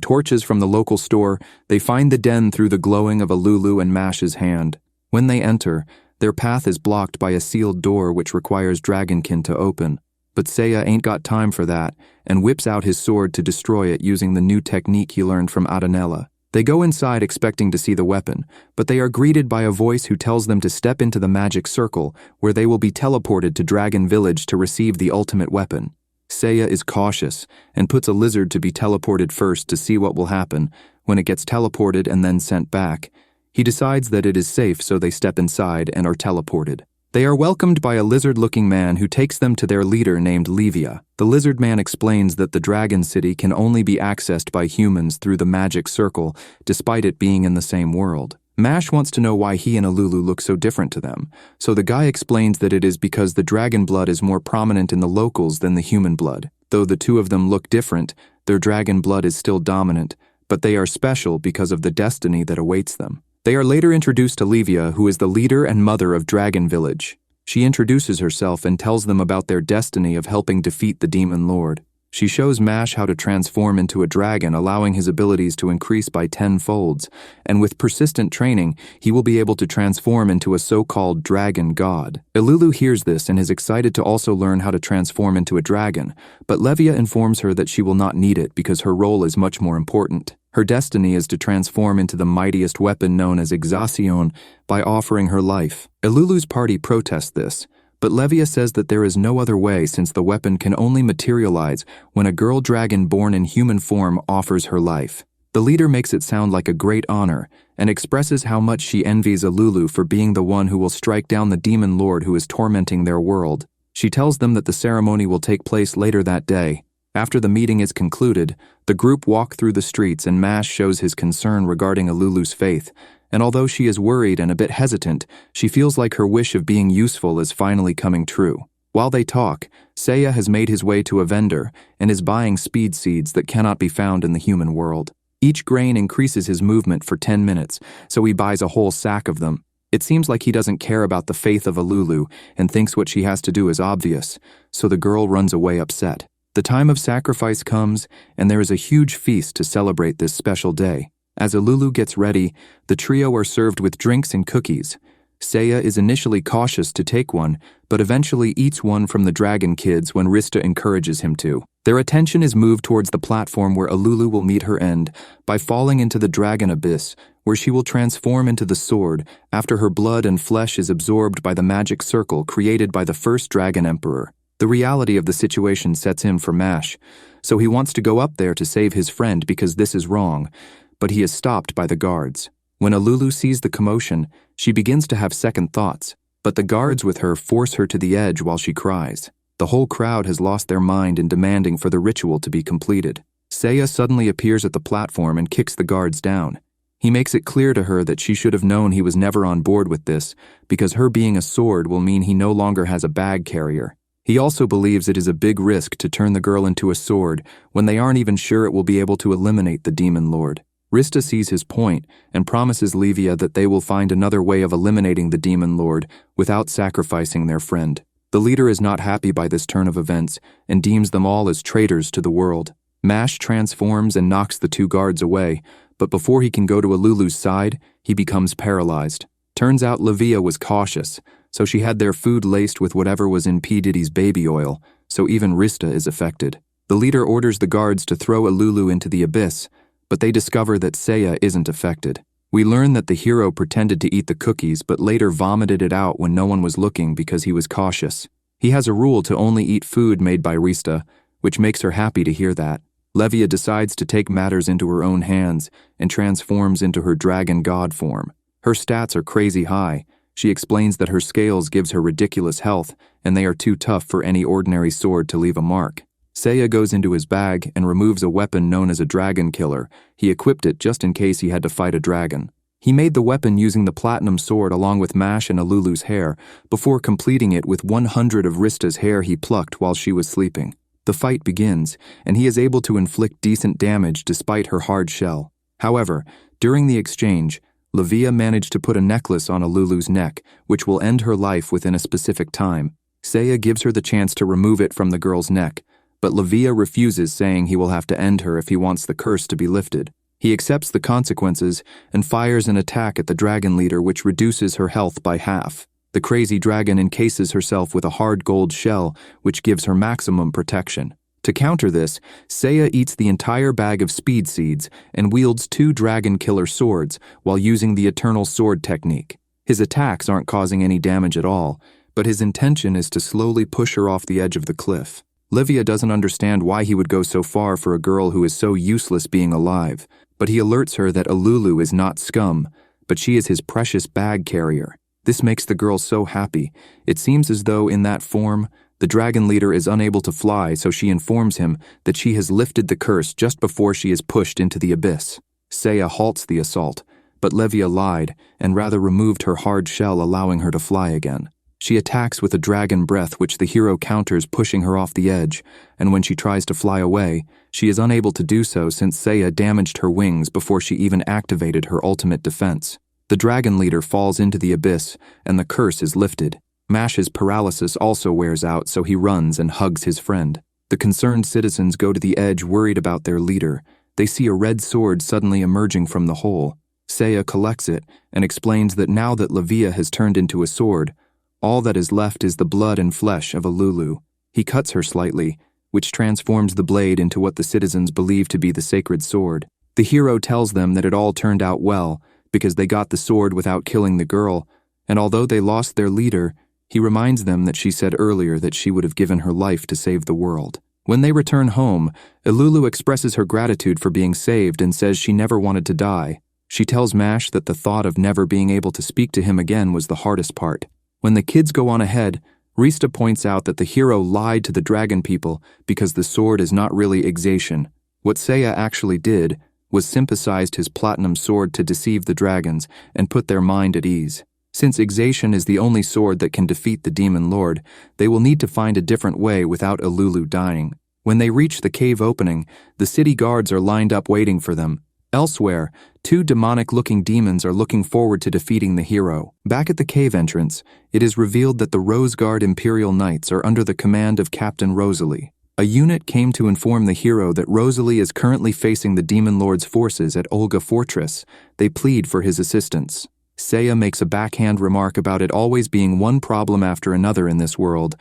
torches from the local store, they find the den through the glowing of Ilulu and Mash's hand. When they enter, their path is blocked by a sealed door which requires Dragonkin to open. But Seiya ain't got time for that, and whips out his sword to destroy it using the new technique he learned from Adamela. They go inside expecting to see the weapon, but they are greeted by a voice who tells them to step into the magic circle, where they will be teleported to Dragon Village to receive the ultimate weapon. Seiya is cautious, and puts a lizard to be teleported first to see what will happen. when it gets teleported and then sent back. He decides that it is safe, so they step inside and are teleported. They are welcomed by a lizard-looking man who takes them to their leader named Levia. The lizard man explains that the Dragon City can only be accessed by humans through the magic circle, despite it being in the same world. Mash wants to know why he and Alulu look so different to them, so the guy explains that it is because the dragon blood is more prominent in the locals than the human blood. Though the two of them look different, their dragon blood is still dominant, but they are special because of the destiny that awaits them. They are later introduced to Levia, who is the leader and mother of Dragon Village. She introduces herself and tells them about their destiny of helping defeat the Demon Lord. She shows Mash how to transform into a dragon, allowing his abilities to increase by 10 folds, and with persistent training, he will be able to transform into a so-called dragon god. Alulu hears this and is excited to also learn how to transform into a dragon, but Levia informs her that she will not need it because her role is much more important. Her destiny is to transform into the mightiest weapon known as Exacion by offering her life. Alulu's party protests this, but Levia says that there is no other way since the weapon can only materialize when a girl dragon born in human form offers her life. The leader makes it sound like a great honor and expresses how much she envies Alulu for being the one who will strike down the demon lord who is tormenting their world. She tells them that the ceremony will take place later that day. After the meeting is concluded, the group walk through the streets and Mash shows his concern regarding Alulu's faith, and although she is worried and a bit hesitant, she feels like her wish of being useful is finally coming true. While they talk, Seiya has made his way to a vendor and is buying speed seeds that cannot be found in the human world. Each grain increases his movement for 10 minutes, so he buys a whole sack of them. It seems like he doesn't care about the faith of Alulu and thinks what she has to do is obvious, so the girl runs away upset. The time of sacrifice comes, and there is a huge feast to celebrate this special day. As Alulu gets ready, the trio are served with drinks and cookies. Seiya is initially cautious to take one, but eventually eats one from the dragon kids when Rista encourages him to. Their attention is moved towards the platform where Alulu will meet her end by falling into the dragon abyss, where she will transform into the sword after her blood and flesh is absorbed by the magic circle created by the first dragon emperor. The reality of the situation sets in for Mash, so he wants to go up there to save his friend because this is wrong, but he is stopped by the guards. When Alulu sees the commotion, she begins to have second thoughts, but the guards with her force her to the edge while she cries. The whole crowd has lost their mind in demanding for the ritual to be completed. Seiya suddenly appears at the platform and kicks the guards down. He makes it clear to her that she should have known he was never on board with this, because her being a sword will mean he no longer has a bag carrier. He also believes it is a big risk to turn the girl into a sword when they aren't even sure it will be able to eliminate the demon lord. Rista sees his point and promises Levia that they will find another way of eliminating the demon lord without sacrificing their friend. The leader is not happy by this turn of events and deems them all as traitors to the world. Mash transforms and knocks the two guards away, but before he can go to Alulu's side, he becomes paralyzed. Turns out Levia was cautious, so she had their food laced with whatever was in P. Diddy's baby oil, so even Rista is affected. The leader orders the guards to throw Alulu into the abyss, but they discover that Seiya isn't affected. We learn that the hero pretended to eat the cookies but later vomited it out when no one was looking because he was cautious. He has a rule to only eat food made by Rista, which makes her happy to hear that. Levia decides to take matters into her own hands and transforms into her dragon god form. Her stats are crazy high. She explains that her scales gives her ridiculous health and they are too tough for any ordinary sword to leave a mark. Seiya goes into his bag and removes a weapon known as a dragon killer. He equipped it just in case he had to fight a dragon. He made the weapon using the platinum sword along with Mash and Alulu's hair before completing it with 100 of Rista's hair he plucked while she was sleeping. The fight begins, and he is able to inflict decent damage despite her hard shell. However, during the exchange, Levia managed to put a necklace on Alulu's neck, which will end her life within a specific time. Seiya gives her the chance to remove it from the girl's neck, but Levia refuses, saying he will have to end her if he wants the curse to be lifted. He accepts the consequences and fires an attack at the dragon leader, which reduces her health by half. The crazy dragon encases herself with a hard gold shell, which gives her maximum protection. To counter this, Seiya eats the entire bag of speed seeds and wields 2 dragon killer swords while using the eternal sword technique. His attacks aren't causing any damage at all, but his intention is to slowly push her off the edge of the cliff. Livia doesn't understand why he would go so far for a girl who is so useless being alive, but he alerts her that Alulu is not scum, but she is his precious bag carrier. This makes the girl so happy. It seems as though in that form, the dragon leader is unable to fly, so she informs him that she has lifted the curse just before she is pushed into the abyss. Seiya halts the assault, but Livia lied and rather removed her hard shell, allowing her to fly again. She attacks with a dragon breath, which the hero counters, pushing her off the edge, and when she tries to fly away, she is unable to do so since Seiya damaged her wings before she even activated her ultimate defense. The dragon leader falls into the abyss, and the curse is lifted. Mash's paralysis also wears out, so he runs and hugs his friend. The concerned citizens go to the edge, worried about their leader. They see a red sword suddenly emerging from the hole. Seiya collects it and explains that now that Livia has turned into a sword, all that is left is the blood and flesh of Alulu. He cuts her slightly, which transforms the blade into what the citizens believe to be the sacred sword. The hero tells them that it all turned out well because they got the sword without killing the girl, and although they lost their leader, he reminds them that she said earlier that she would have given her life to save the world. When they return home, Alulu expresses her gratitude for being saved and says she never wanted to die. She tells Mash that the thought of never being able to speak to him again was the hardest part. When the kids go on ahead, Rista points out that the hero lied to the dragon people because the sword is not really Exation. What Seiya actually did was synthesized his platinum sword to deceive the dragons and put their mind at ease. Since Exation is the only sword that can defeat the demon lord, they will need to find a different way without Alulu dying. When they reach the cave opening, the city guards are lined up waiting for them. Elsewhere, two demonic-looking demons are looking forward to defeating the hero. Back at the cave entrance, it is revealed that the Rose Guard Imperial Knights are under the command of Captain Rosalie. A unit came to inform the hero that Rosalie is currently facing the Demon Lord's forces at Olga Fortress. They plead for his assistance. Seiya makes a backhand remark about it always being one problem after another in this world,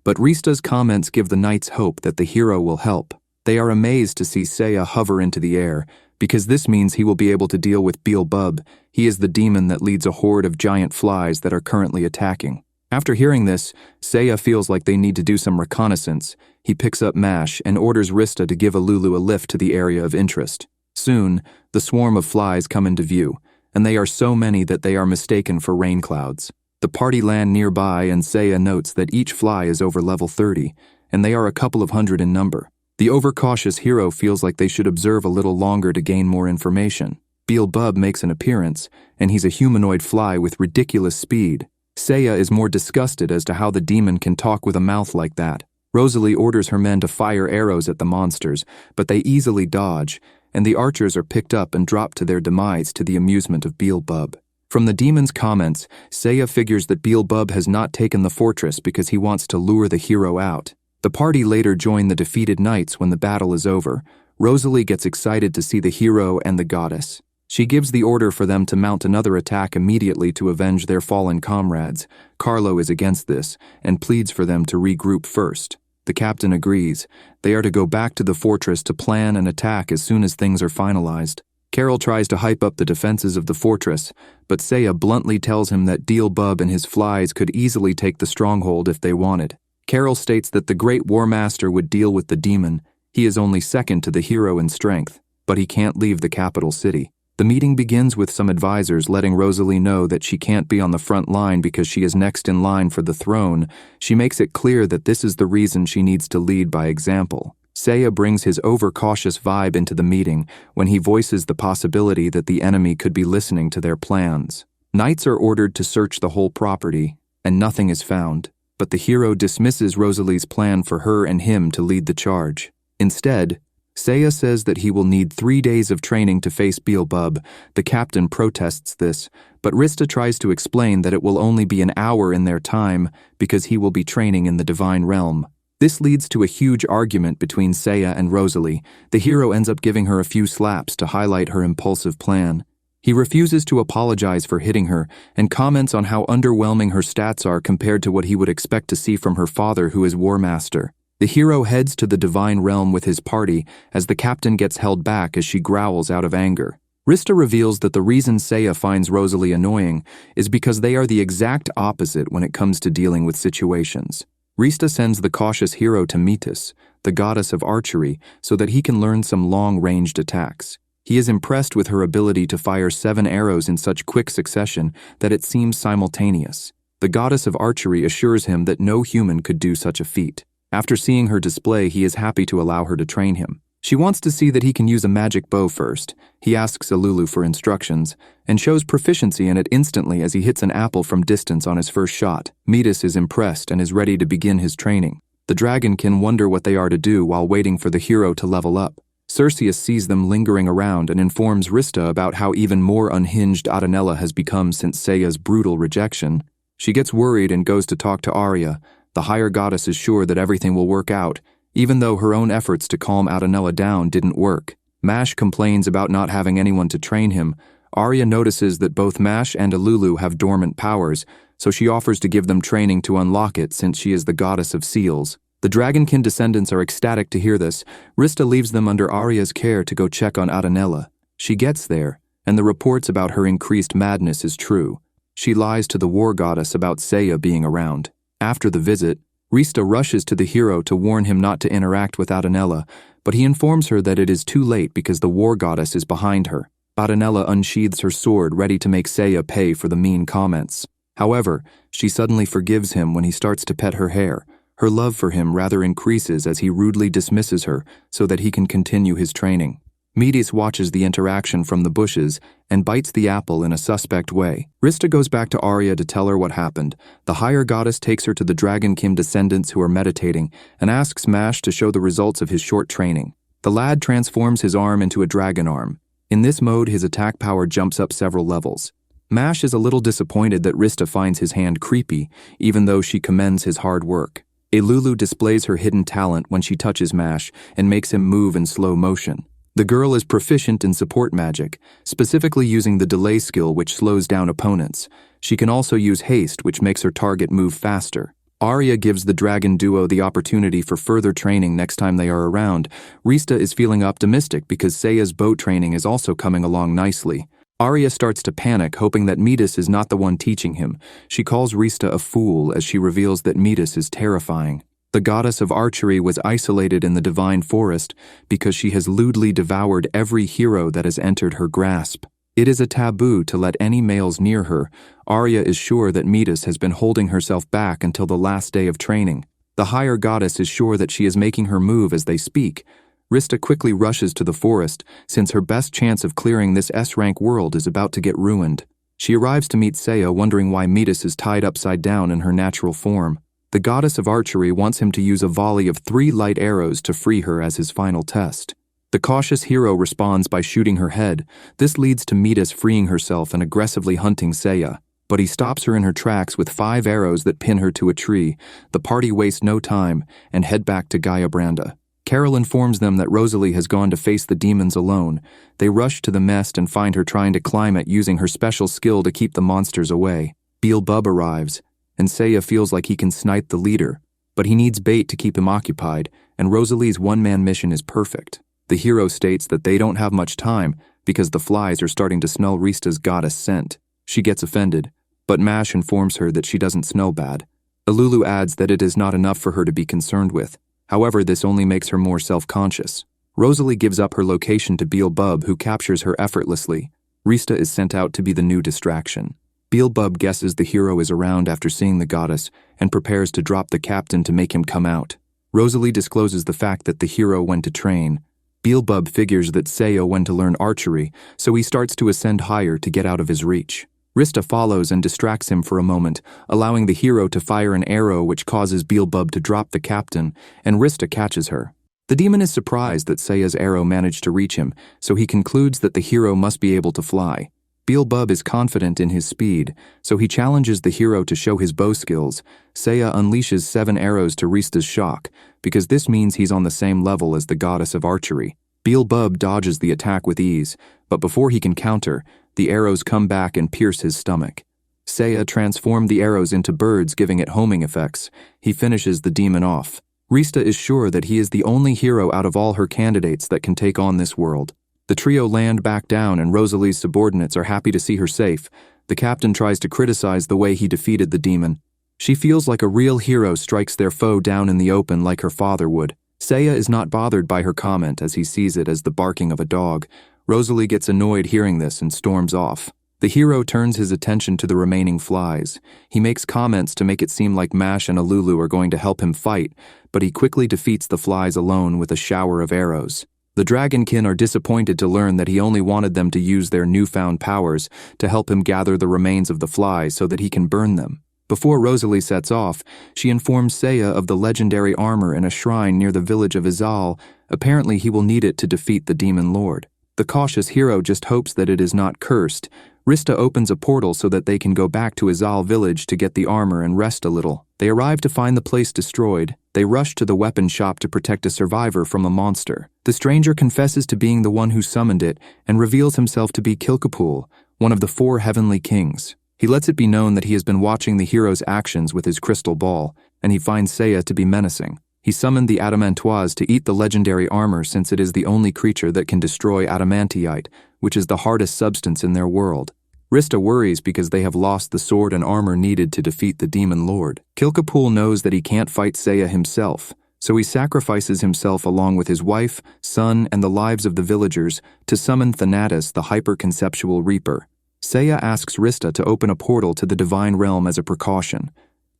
but Rista's comments give the knights hope that the hero will help. They are amazed to see Seiya hover into the air, because this means he will be able to deal with Beelzebub. He is the demon that leads a horde of giant flies that are currently attacking. After hearing this, Seiya feels like they need to do some reconnaissance. He picks up Mash and orders Rista to give Alulu a lift to the area of interest. Soon, the swarm of flies come into view, and they are so many that they are mistaken for rain clouds. The party land nearby, and Seiya notes that each fly is over level 30, and they are a couple of hundred in number. The overcautious hero feels like they should observe a little longer to gain more information. Beelzebub makes an appearance, and he's a humanoid fly with ridiculous speed. Seiya is more disgusted as to how the demon can talk with a mouth like that. Rosalie orders her men to fire arrows at the monsters, but they easily dodge, and the archers are picked up and dropped to their demise to the amusement of Beelzebub. From the demon's comments, Seiya figures that Beelzebub has not taken the fortress because he wants to lure the hero out. The party later join the defeated knights when the battle is over. Rosalie gets excited to see the hero and the goddess. She gives the order for them to mount another attack immediately to avenge their fallen comrades. Carlo is against this and pleads for them to regroup first. The captain agrees. They are to go back to the fortress to plan an attack as soon as things are finalized. Carol tries to hype up the defenses of the fortress, but Seiya bluntly tells him that Beelzebub and his flies could easily take the stronghold if they wanted. Carol states that the Great War Master would deal with the demon. He is only second to the hero in strength, but he can't leave the capital city. The meeting begins with some advisors letting Rosalie know that she can't be on the front line because she is next in line for the throne. She makes it clear that this is the reason she needs to lead by example. Seiya brings his overcautious vibe into the meeting when he voices the possibility that the enemy could be listening to their plans. Knights are ordered to search the whole property, and nothing is found. But the hero dismisses Rosalie's plan for her and him to lead the charge. Instead, Seiya says that he will need 3 days of training to face Beelzebub. The captain protests this, but Rista tries to explain that it will only be an hour in their time because he will be training in the divine realm. This leads to a huge argument between Seiya and Rosalie. The hero ends up giving her a few slaps to highlight her impulsive plan. He refuses to apologize for hitting her and comments on how underwhelming her stats are compared to what he would expect to see from her father, who is War Master. The hero heads to the divine realm with his party as the captain gets held back as she growls out of anger. Rista reveals that the reason Seiya finds Rosalie annoying is because they are the exact opposite when it comes to dealing with situations. Rista sends the cautious hero to Metis, the goddess of archery, so that he can learn some long-ranged attacks. He is impressed with her ability to fire 7 arrows in such quick succession that it seems simultaneous. The goddess of archery assures him that no human could do such a feat. After seeing her display, he is happy to allow her to train him. She wants to see that he can use a magic bow first. He asks Alulu for instructions, and shows proficiency in it instantly as he hits an apple from distance on his first shot. Metis is impressed and is ready to begin his training. The dragonkin wonder what they are to do while waiting for the hero to level up. Cerseus sees them lingering around and informs Rista about how even more unhinged Adanella has become since Seiya's brutal rejection. She gets worried and goes to talk to Arya. The higher goddess is sure that everything will work out, even though her own efforts to calm Adanella down didn't work. Mash complains about not having anyone to train him. Arya notices that both Mash and Alulu have dormant powers, so she offers to give them training to unlock it since she is the goddess of seals. The dragonkin descendants are ecstatic to hear this. Rista leaves them under Arya's care to go check on Adanella. She gets there, and the reports about her increased madness is true. She lies to the war goddess about Seiya being around. After the visit, Rista rushes to the hero to warn him not to interact with Adanella, but he informs her that it is too late because the war goddess is behind her. Adanella unsheathes her sword, ready to make Seiya pay for the mean comments. However, she suddenly forgives him when he starts to pet her hair. Her love for him rather increases as he rudely dismisses her so that he can continue his training. Metis watches the interaction from the bushes and bites the apple in a suspect way. Rista goes back to Arya to tell her what happened. The higher goddess takes her to the dragonkin descendants who are meditating and asks Mash to show the results of his short training. The lad transforms his arm into a dragon arm. In this mode, his attack power jumps up several levels. Mash is a little disappointed that Rista finds his hand creepy, even though she commends his hard work. Alulu displays her hidden talent when she touches Mash and makes him move in slow motion. The girl is proficient in support magic, specifically using the delay skill which slows down opponents. She can also use haste, which makes her target move faster. Arya gives the dragon duo the opportunity for further training next time they are around. Rista is feeling optimistic because Seiya's bow training is also coming along nicely. Arya starts to panic, hoping that Metis is not the one teaching him. She calls Rista a fool as she reveals that Metis is terrifying. The goddess of archery was isolated in the divine forest because she has lewdly devoured every hero that has entered her grasp. It is a taboo to let any males near her. Arya is sure that Metis has been holding herself back until the last day of training. The higher goddess is sure that she is making her move as they speak. Rista quickly rushes to the forest since her best chance of clearing this S-rank world is about to get ruined. She arrives to meet Seiya, wondering why Metis is tied upside down in her natural form. The goddess of archery wants him to use a volley of 3 light arrows to free her as his final test. The cautious hero responds by shooting her head. This leads to Metis freeing herself and aggressively hunting Seiya, but he stops her in her tracks with 5 arrows that pin her to a tree. The party waste no time and head back to Gaeabrande. Carol informs them that Rosalie has gone to face the demons alone. They rush to the nest and find her trying to climb it using her special skill to keep the monsters away. Beelzebub arrives, and Seiya feels like he can snipe the leader, but he needs bait to keep him occupied, and Rosalie's one-man mission is perfect. The hero states that they don't have much time because the flies are starting to smell Rista's goddess scent. She gets offended, but Mash informs her that she doesn't smell bad. Alulu adds that it is not enough for her to be concerned with. However, this only makes her more self-conscious. Rosalie gives up her location to Beelzebub, who captures her effortlessly. Rista is sent out to be the new distraction. Beelzebub guesses the hero is around after seeing the goddess and prepares to drop the captain to make him come out. Rosalie discloses the fact that the hero went to train. Beelzebub figures that Seiya went to learn archery, so he starts to ascend higher to get out of his reach. Rista follows and distracts him for a moment, allowing the hero to fire an arrow which causes Beelzebub to drop the captain, and Rista catches her. The demon is surprised that Seiya's arrow managed to reach him, so he concludes that the hero must be able to fly. Beelzebub is confident in his speed, so he challenges the hero to show his bow skills. Seiya unleashes 7 arrows to Rista's shock, because this means he's on the same level as the goddess of archery. Beelzebub dodges the attack with ease, but before he can counter, the arrows come back and pierce his stomach. Seiya transformed the arrows into birds, giving it homing effects. He finishes the demon off. Rista is sure that he is the only hero out of all her candidates that can take on this world. The trio land back down and Rosalie's subordinates are happy to see her safe. The captain tries to criticize the way he defeated the demon. She feels like a real hero strikes their foe down in the open like her father would. Seiya is not bothered by her comment as he sees it as the barking of a dog. Rosalie gets annoyed hearing this and storms off. The hero turns his attention to the remaining flies. He makes comments to make it seem like Mash and Alulu are going to help him fight, but he quickly defeats the flies alone with a shower of arrows. The Dragonkin are disappointed to learn that he only wanted them to use their newfound powers to help him gather the remains of the flies so that he can burn them. Before Rosalie sets off, she informs Seiya of the legendary armor in a shrine near the village of Izal. Apparently he will need it to defeat the demon lord. The cautious hero just hopes that it is not cursed. Rista opens a portal so that they can go back to Izal village to get the armor and rest a little. They arrive to find the place destroyed. They rush to the weapon shop to protect a survivor from a monster. The stranger confesses to being the one who summoned it and reveals himself to be Kilkapul, one of the 4 heavenly kings. He lets it be known that he has been watching the hero's actions with his crystal ball, and he finds Seiya to be menacing. He summoned the Adamantoise to eat the legendary armor since it is the only creature that can destroy adamantite, which is the hardest substance in their world. Rista worries because they have lost the sword and armor needed to defeat the demon lord. Kilkapul knows that he can't fight Seiya himself, so he sacrifices himself along with his wife, son, and the lives of the villagers to summon Thanatos, the hyperconceptual reaper. Seiya asks Rista to open a portal to the divine realm as a precaution.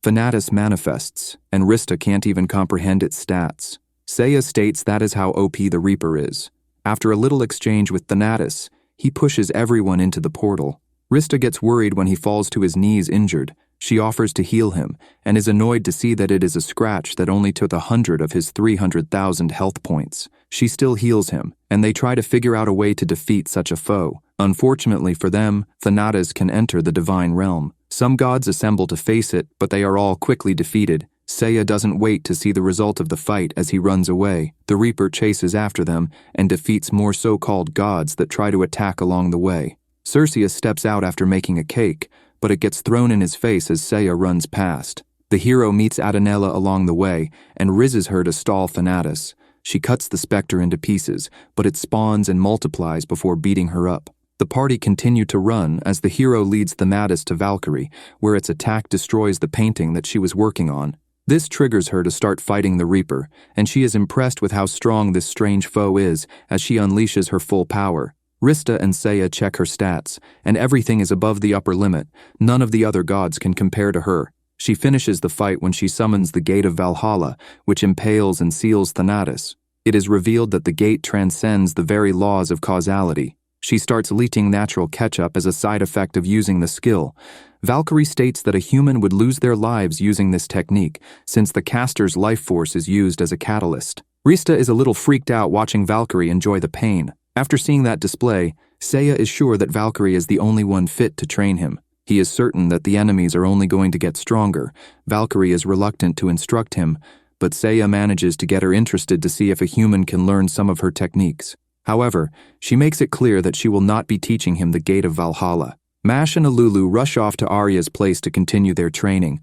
Thanatos manifests, and Rista can't even comprehend its stats. Seiya states that is how OP the reaper is. After a little exchange with Thanatos, he pushes everyone into the portal. Rista gets worried when he falls to his knees injured. She offers to heal him, and is annoyed to see that it is a scratch that only took 100 of his 300,000 health points. She still heals him, and they try to figure out a way to defeat such a foe. Unfortunately for them, Thanatos can enter the divine realm. Some gods assemble to face it, but they are all quickly defeated. Seiya doesn't wait to see the result of the fight as he runs away. The Reaper chases after them and defeats more so-called gods that try to attack along the way. Seiya steps out after making a cake, but it gets thrown in his face as Seiya runs past. The hero meets Adanella along the way and rizzes her to stall Thanatos. She cuts the specter into pieces, but it spawns and multiplies before beating her up. The party continue to run as the hero leads Thanatos to Valkyrie, where its attack destroys the painting that she was working on. This triggers her to start fighting the Reaper, and she is impressed with how strong this strange foe is as she unleashes her full power. Rista and Seiya check her stats, and everything is above the upper limit. None of the other gods can compare to her. She finishes the fight when she summons the Gate of Valhalla, which impales and seals Thanatos. It is revealed that the gate transcends the very laws of causality. She starts leaking natural ketchup as a side effect of using the skill. Valkyrie states that a human would lose their lives using this technique, since the caster's life force is used as a catalyst. Rista is a little freaked out watching Valkyrie enjoy the pain. After seeing that display, Seiya is sure that Valkyrie is the only one fit to train him. He is certain that the enemies are only going to get stronger. Valkyrie is reluctant to instruct him, but Seiya manages to get her interested to see if a human can learn some of her techniques. However, she makes it clear that she will not be teaching him the Gate of Valhalla. Mash and Alulu rush off to Arya's place to continue their training.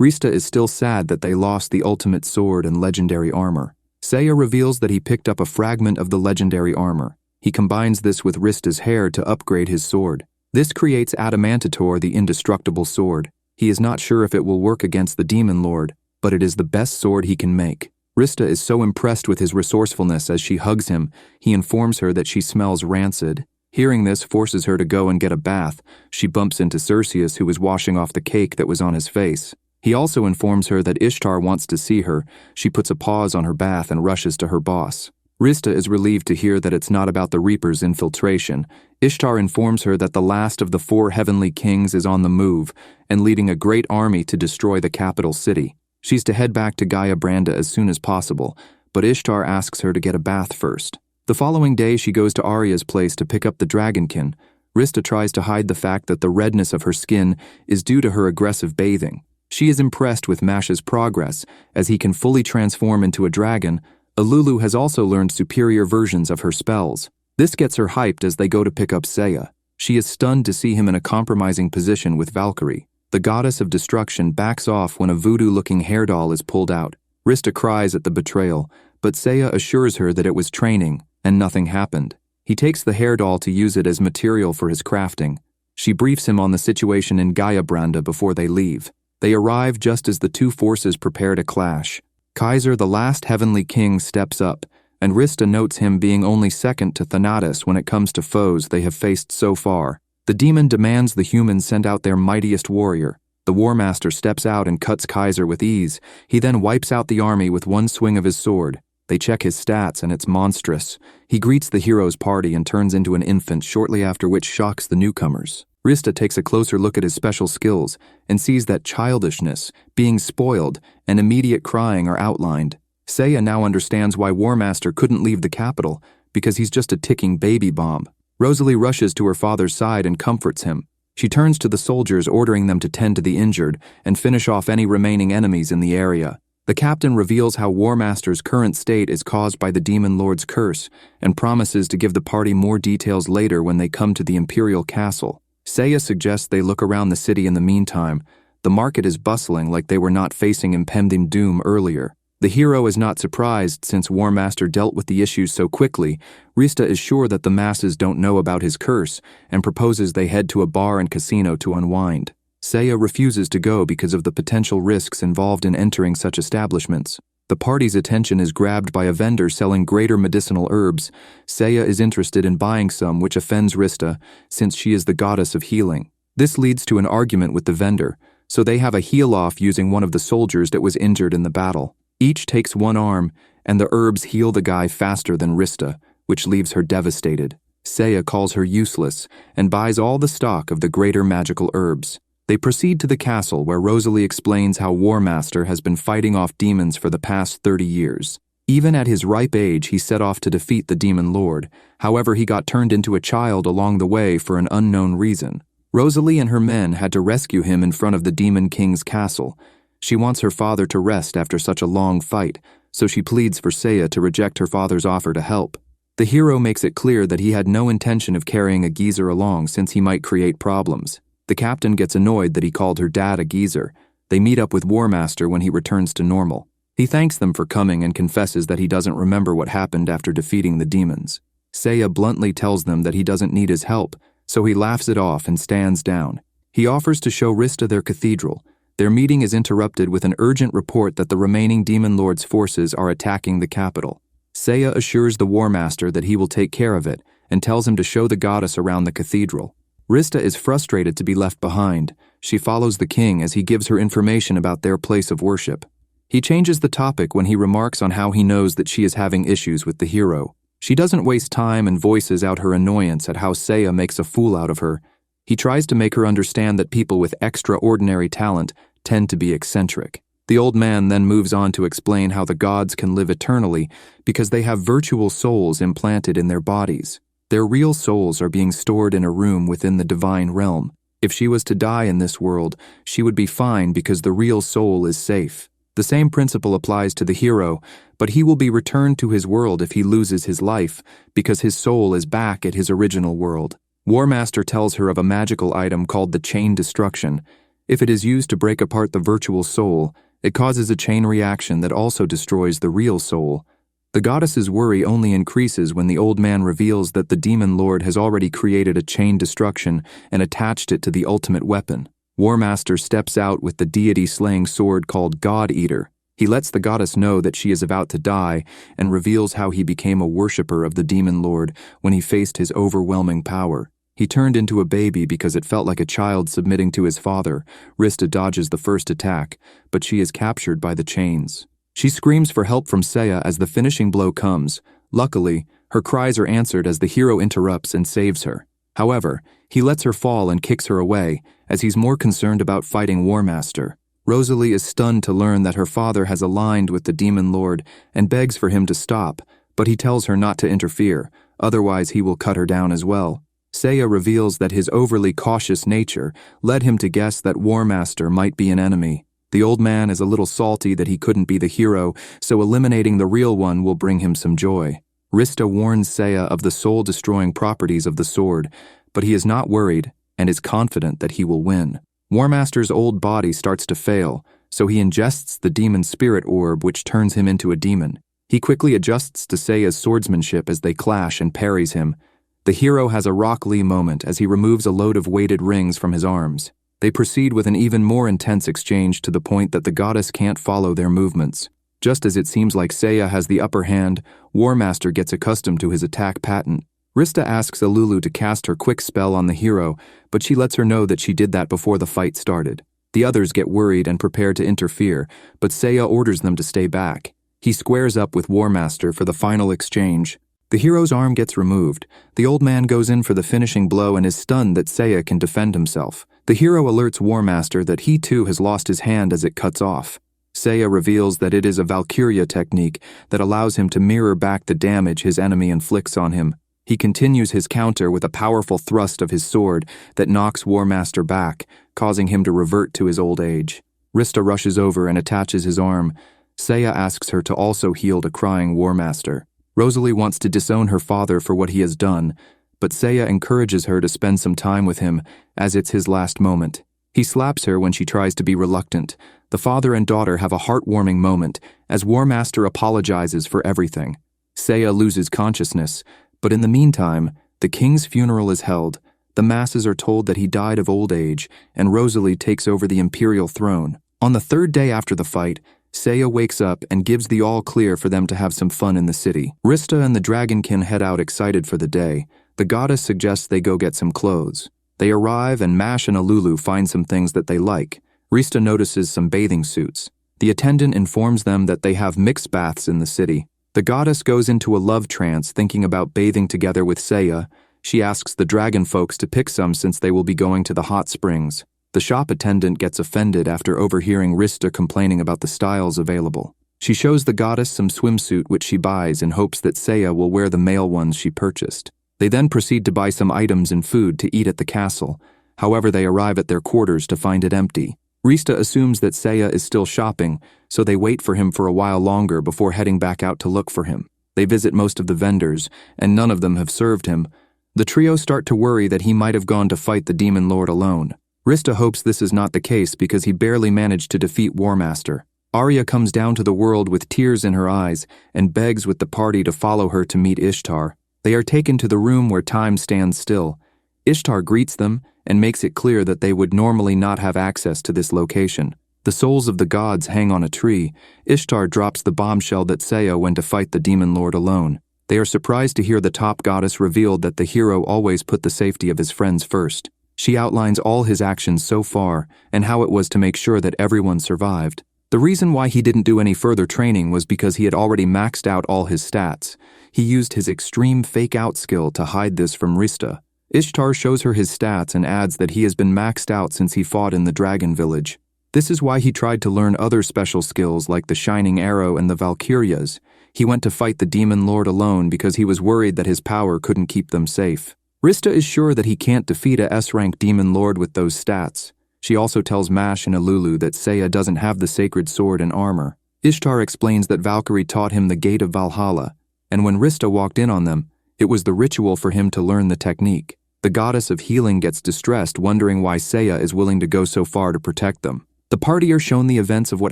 Rista is still sad that they lost the ultimate sword and legendary armor. Seiya reveals that he picked up a fragment of the legendary armor. He combines this with Rista's hair to upgrade his sword. This creates Adamantitor, the indestructible sword. He is not sure if it will work against the demon lord, but it is the best sword he can make. Rista is so impressed with his resourcefulness as she hugs him. He informs her that she smells rancid. Hearing this forces her to go and get a bath. She bumps into Seiya, who is washing off the cake that was on his face. He also informs her that Ishtar wants to see her. She puts a pause on her bath and rushes to her boss. Rista is relieved to hear that it's not about the Reaper's infiltration. Ishtar informs her that the last of the 4 heavenly kings is on the move and leading a great army to destroy the capital city. She's to head back to Gaeabrande as soon as possible, but Ishtar asks her to get a bath first. The following day she goes to Arya's place to pick up the Dragonkin. Rista tries to hide the fact that the redness of her skin is due to her aggressive bathing. She is impressed with Mash's progress, as he can fully transform into a dragon. Alulu has also learned superior versions of her spells. This gets her hyped as they go to pick up Seiya. She is stunned to see him in a compromising position with Valkyrie. The goddess of destruction backs off when a voodoo-looking hair doll is pulled out. Rista cries at the betrayal, but Seiya assures her that it was training, and nothing happened. He takes the hair doll to use it as material for his crafting. She briefs him on the situation in Gaeabrande before they leave. They arrive just as the two forces prepare to clash. Kaiser, the last heavenly king, steps up, and Rista notes him being only second to Thanatos when it comes to foes they have faced so far. The demon demands the humans send out their mightiest warrior. The War Master steps out and cuts Kaiser with ease. He then wipes out the army with one swing of his sword. They check his stats, and it's monstrous. He greets the hero's party and turns into an infant shortly after, which shocks the newcomers. Rista takes a closer look at his special skills and sees that childishness, being spoiled, and immediate crying are outlined. Seiya now understands why War Master couldn't leave the capital, because he's just a ticking baby bomb. Rosalie rushes to her father's side and comforts him. She turns to the soldiers, ordering them to tend to the injured and finish off any remaining enemies in the area. The captain reveals how War Master's current state is caused by the Demon Lord's curse and promises to give the party more details later when they come to the Imperial Castle. Seiya suggests they look around the city in the meantime. The market is bustling like they were not facing impending doom earlier. The hero is not surprised since War Master dealt with the issues so quickly. Rista is sure that the masses don't know about his curse and proposes they head to a bar and casino to unwind. Seiya refuses to go because of the potential risks involved in entering such establishments. The party's attention is grabbed by a vendor selling greater medicinal herbs. Seiya is interested in buying some, which offends Rista since she is the goddess of healing. This leads to an argument with the vendor, so they have a heal-off using one of the soldiers that was injured in the battle. Each takes one arm, and the herbs heal the guy faster than Rista, which leaves her devastated. Seiya calls her useless and buys all the stock of the greater magical herbs. They proceed to the castle where Rosalie explains how War Master has been fighting off demons for the past 30 years. Even at his ripe age, he set off to defeat the Demon Lord. However, he got turned into a child along the way for an unknown reason. Rosalie and her men had to rescue him in front of the Demon King's castle. She wants her father to rest after such a long fight, so she pleads for Seiya to reject her father's offer to help. The hero makes it clear that he had no intention of carrying a geezer along since he might create problems. The captain gets annoyed that he called her dad a geezer. They meet up with War Master when he returns to normal. He thanks them for coming and confesses that he doesn't remember what happened after defeating the demons. Seiya bluntly tells them that he doesn't need his help, so he laughs it off and stands down. He offers to show Rista their cathedral. Their meeting is interrupted with an urgent report that the remaining Demon Lord's forces are attacking the capital. Seiya assures the War Master that he will take care of it and tells him to show the goddess around the cathedral. Rista is frustrated to be left behind. She follows the king as he gives her information about their place of worship. He changes the topic when he remarks on how he knows that she is having issues with the hero. She doesn't waste time and voices out her annoyance at how Seiya makes a fool out of her. He tries to make her understand that people with extraordinary talent tend to be eccentric. The old man then moves on to explain how the gods can live eternally because they have virtual souls implanted in their bodies. Their real souls are being stored in a room within the divine realm. If she was to die in this world, she would be fine because the real soul is safe. The same principle applies to the hero, but he will be returned to his world if he loses his life because his soul is back at his original world. War Master tells her of a magical item called the Chain Destruction. If it is used to break apart the virtual soul, it causes a chain reaction that also destroys the real soul. The goddess's worry only increases when the old man reveals that the Demon Lord has already created a chain destruction and attached it to the ultimate weapon. War Master steps out with the deity-slaying sword called God-Eater. He lets the goddess know that she is about to die and reveals how he became a worshipper of the Demon Lord when he faced his overwhelming power. He turned into a baby because it felt like a child submitting to his father. Rista dodges the first attack, but she is captured by the chains. She screams for help from Seiya as the finishing blow comes. Luckily, her cries are answered as the hero interrupts and saves her. However, he lets her fall and kicks her away, as he's more concerned about fighting War Master. Rosalie is stunned to learn that her father has aligned with the Demon Lord and begs for him to stop, but he tells her not to interfere, otherwise he will cut her down as well. Seiya reveals that his overly cautious nature led him to guess that War Master might be an enemy. The old man is a little salty that he couldn't be the hero, so eliminating the real one will bring him some joy. Rista warns Seiya of the soul-destroying properties of the sword, but he is not worried and is confident that he will win. War Master's old body starts to fail, so he ingests the demon spirit orb, which turns him into a demon. He quickly adjusts to Seiya's swordsmanship as they clash and parries him. The hero has a Rock Lee moment as he removes a load of weighted rings from his arms. They proceed with an even more intense exchange to the point that the goddess can't follow their movements. Just as it seems like Seiya has the upper hand, War Master gets accustomed to his attack pattern. Rista asks Alulu to cast her quick spell on the hero, but she lets her know that she did that before the fight started. The others get worried and prepare to interfere, but Seiya orders them to stay back. He squares up with War Master for the final exchange. The hero's arm gets removed. The old man goes in for the finishing blow and is stunned that Seiya can defend himself. The hero alerts War Master that he too has lost his hand as it cuts off. Seiya reveals that it is a Valkyria technique that allows him to mirror back the damage his enemy inflicts on him. He continues his counter with a powerful thrust of his sword that knocks War Master back, causing him to revert to his old age. Rista rushes over and attaches his arm. Seiya asks her to also heal the crying War Master. Rosalie wants to disown her father for what he has done, but Seiya encourages her to spend some time with him, as it's his last moment. He slaps her when she tries to be reluctant. The father and daughter have a heartwarming moment, as War Master apologizes for everything. Seiya loses consciousness, but in the meantime, the king's funeral is held. The masses are told that he died of old age, and Rosalie takes over the imperial throne. On the third day after the fight, Seiya wakes up and gives the all-clear for them to have some fun in the city. Rista and the dragonkin head out excited for the day. The goddess suggests they go get some clothes. They arrive and Mash and Alulu find some things that they like. Rista notices some bathing suits. The attendant informs them that they have mixed baths in the city. The goddess goes into a love trance thinking about bathing together with Seiya. She asks the dragon folks to pick some since they will be going to the hot springs. The shop attendant gets offended after overhearing Rista complaining about the styles available. She shows the goddess some swimsuit which she buys in hopes that Seiya will wear the male ones she purchased. They then proceed to buy some items and food to eat at the castle. However, they arrive at their quarters to find it empty. Rista assumes that Seiya is still shopping, so they wait for him for a while longer before heading back out to look for him. They visit most of the vendors, and none of them have served him. The trio start to worry that he might have gone to fight the demon lord alone. Rista hopes this is not the case because he barely managed to defeat War Master. Arya comes down to the world with tears in her eyes and begs with the party to follow her to meet Ishtar. They are taken to the room where time stands still. Ishtar greets them and makes it clear that they would normally not have access to this location. The souls of the gods hang on a tree. Ishtar drops the bombshell that Seiya went to fight the demon lord alone. They are surprised to hear the top goddess revealed that the hero always put the safety of his friends first. She outlines all his actions so far and how it was to make sure that everyone survived. The reason why he didn't do any further training was because he had already maxed out all his stats. He used his extreme fake-out skill to hide this from Rista. Ishtar shows her his stats and adds that he has been maxed out since he fought in the dragon village. This is why he tried to learn other special skills like the Shining Arrow and the Valkyrias. He went to fight the demon lord alone because he was worried that his power couldn't keep them safe. Rista is sure that he can't defeat a S-rank demon lord with those stats. She also tells Mash and Alulu that Seiya doesn't have the sacred sword and armor. Ishtar explains that Valkyrie taught him the Gate of Valhalla, and when Rista walked in on them, it was the ritual for him to learn the technique. The goddess of healing gets distressed, wondering why Seiya is willing to go so far to protect them. The party are shown the events of what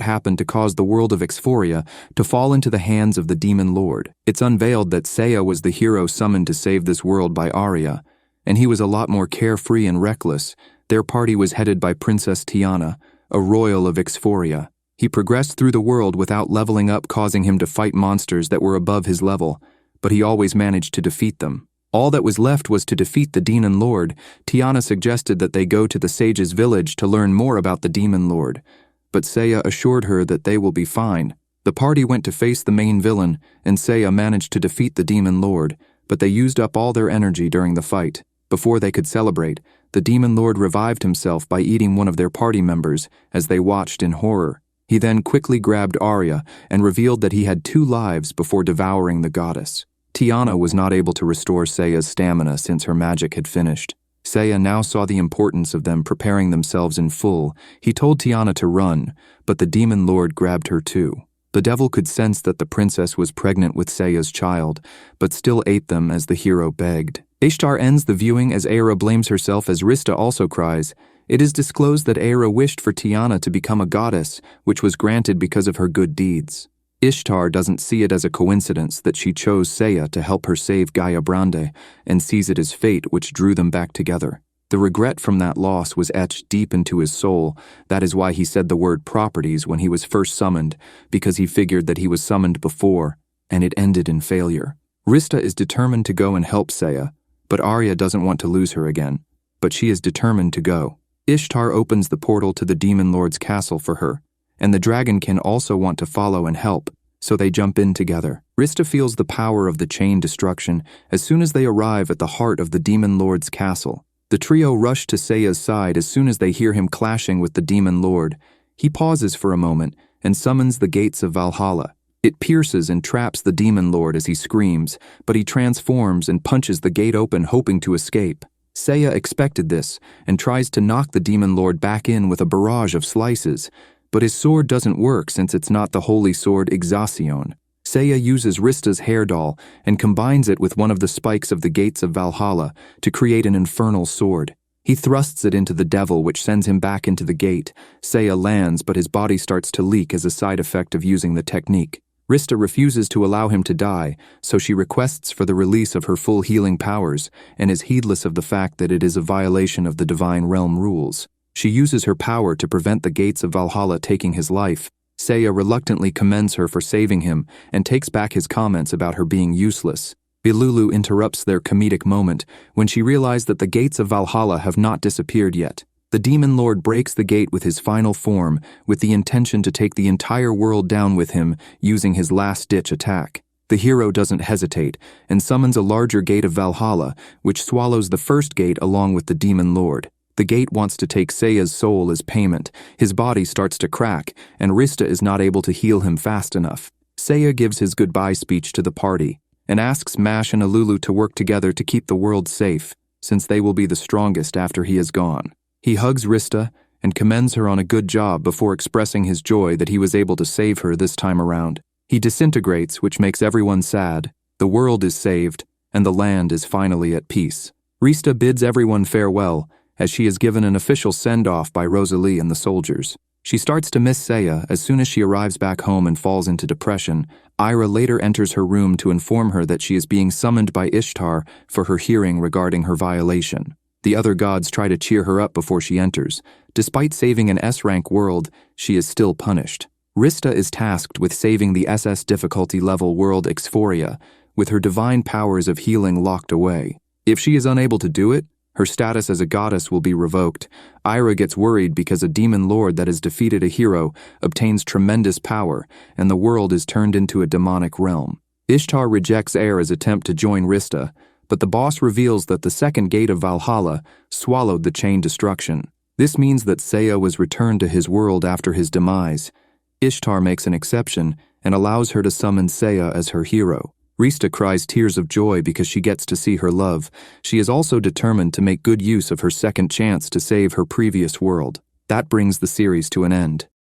happened to cause the world of Exphoria to fall into the hands of the demon lord. It's unveiled that Seiya was the hero summoned to save this world by Arya, and he was a lot more carefree and reckless. Their party was headed by Princess Tiana, a royal of Exphoria. He progressed through the world without leveling up, causing him to fight monsters that were above his level, but he always managed to defeat them. All that was left was to defeat the demon lord. Tiana suggested that they go to the sage's village to learn more about the demon lord, but Seiya assured her that they will be fine. The party went to face the main villain, and Seiya managed to defeat the demon lord, but they used up all their energy during the fight. Before they could celebrate, the demon lord revived himself by eating one of their party members as they watched in horror. He then quickly grabbed Arya and revealed that he had 2 lives before devouring the goddess. Tiana was not able to restore Seiya's stamina since her magic had finished. Seiya now saw the importance of them preparing themselves in full. He told Tiana to run, but the demon lord grabbed her too. The devil could sense that the princess was pregnant with Seiya's child, but still ate them as the hero begged. Ishtar ends the viewing as Aira blames herself as Rista also cries. It is disclosed that Aira wished for Tiana to become a goddess, which was granted because of her good deeds. Ishtar doesn't see it as a coincidence that she chose Seiya to help her save Gaeabrande and sees it as fate which drew them back together. The regret from that loss was etched deep into his soul. That is why he said the word properties when he was first summoned, because he figured that he was summoned before, and it ended in failure. Rista is determined to go and help Seiya, but Arya doesn't want to lose her again. But she is determined to go. Ishtar opens the portal to the Demon Lord's castle for her, and the dragonkin also want to follow and help, so they jump in together. Rista feels the power of the chain destruction as soon as they arrive at the heart of the Demon Lord's castle. The trio rush to Seiya's side as soon as they hear him clashing with the Demon Lord. He pauses for a moment and summons the gates of Valhalla. It pierces and traps the Demon Lord as he screams, but he transforms and punches the gate open, hoping to escape. Seiya expected this and tries to knock the Demon Lord back in with a barrage of slices, but his sword doesn't work since it's not the holy sword Ixacion. Seiya uses Rista's hair doll and combines it with one of the spikes of the gates of Valhalla to create an infernal sword. He thrusts it into the devil, which sends him back into the gate. Seiya lands, but his body starts to leak as a side effect of using the technique. Rista refuses to allow him to die, so she requests for the release of her full healing powers and is heedless of the fact that it is a violation of the divine realm rules. She uses her power to prevent the gates of Valhalla taking his life. Seiya reluctantly commends her for saving him and takes back his comments about her being useless. Bilulu interrupts their comedic moment when she realizes that the gates of Valhalla have not disappeared yet. The Demon Lord breaks the gate with his final form with the intention to take the entire world down with him using his last-ditch attack. The hero doesn't hesitate and summons a larger gate of Valhalla, which swallows the first gate along with the Demon Lord. The gate wants to take Seiya's soul as payment. His body starts to crack, and Rista is not able to heal him fast enough. Seiya gives his goodbye speech to the party and asks Mash and Alulu to work together to keep the world safe, since they will be the strongest after he is gone. He hugs Rista and commends her on a good job before expressing his joy that he was able to save her this time around. He disintegrates, which makes everyone sad. The world is saved, and the land is finally at peace. Rista bids everyone farewell, as she is given an official send-off by Rosalie and the soldiers. She starts to miss Seiya as soon as she arrives back home and falls into depression. Ira later enters her room to inform her that she is being summoned by Ishtar for her hearing regarding her violation. The other gods try to cheer her up before she enters. Despite saving an S-rank world, she is still punished. Rista is tasked with saving the SS difficulty level world Exphoria, with her divine powers of healing locked away. If she is unable to do it, her status as a goddess will be revoked. Ira gets worried because a demon lord that has defeated a hero obtains tremendous power, and the world is turned into a demonic realm. Ishtar rejects Aer's attempt to join Rista, but the boss reveals that the second gate of Valhalla swallowed the chain destruction. This means that Seiya was returned to his world after his demise. Ishtar makes an exception and allows her to summon Seiya as her hero. Rista cries tears of joy because she gets to see her love. She is also determined to make good use of her second chance to save her previous world. That brings the series to an end.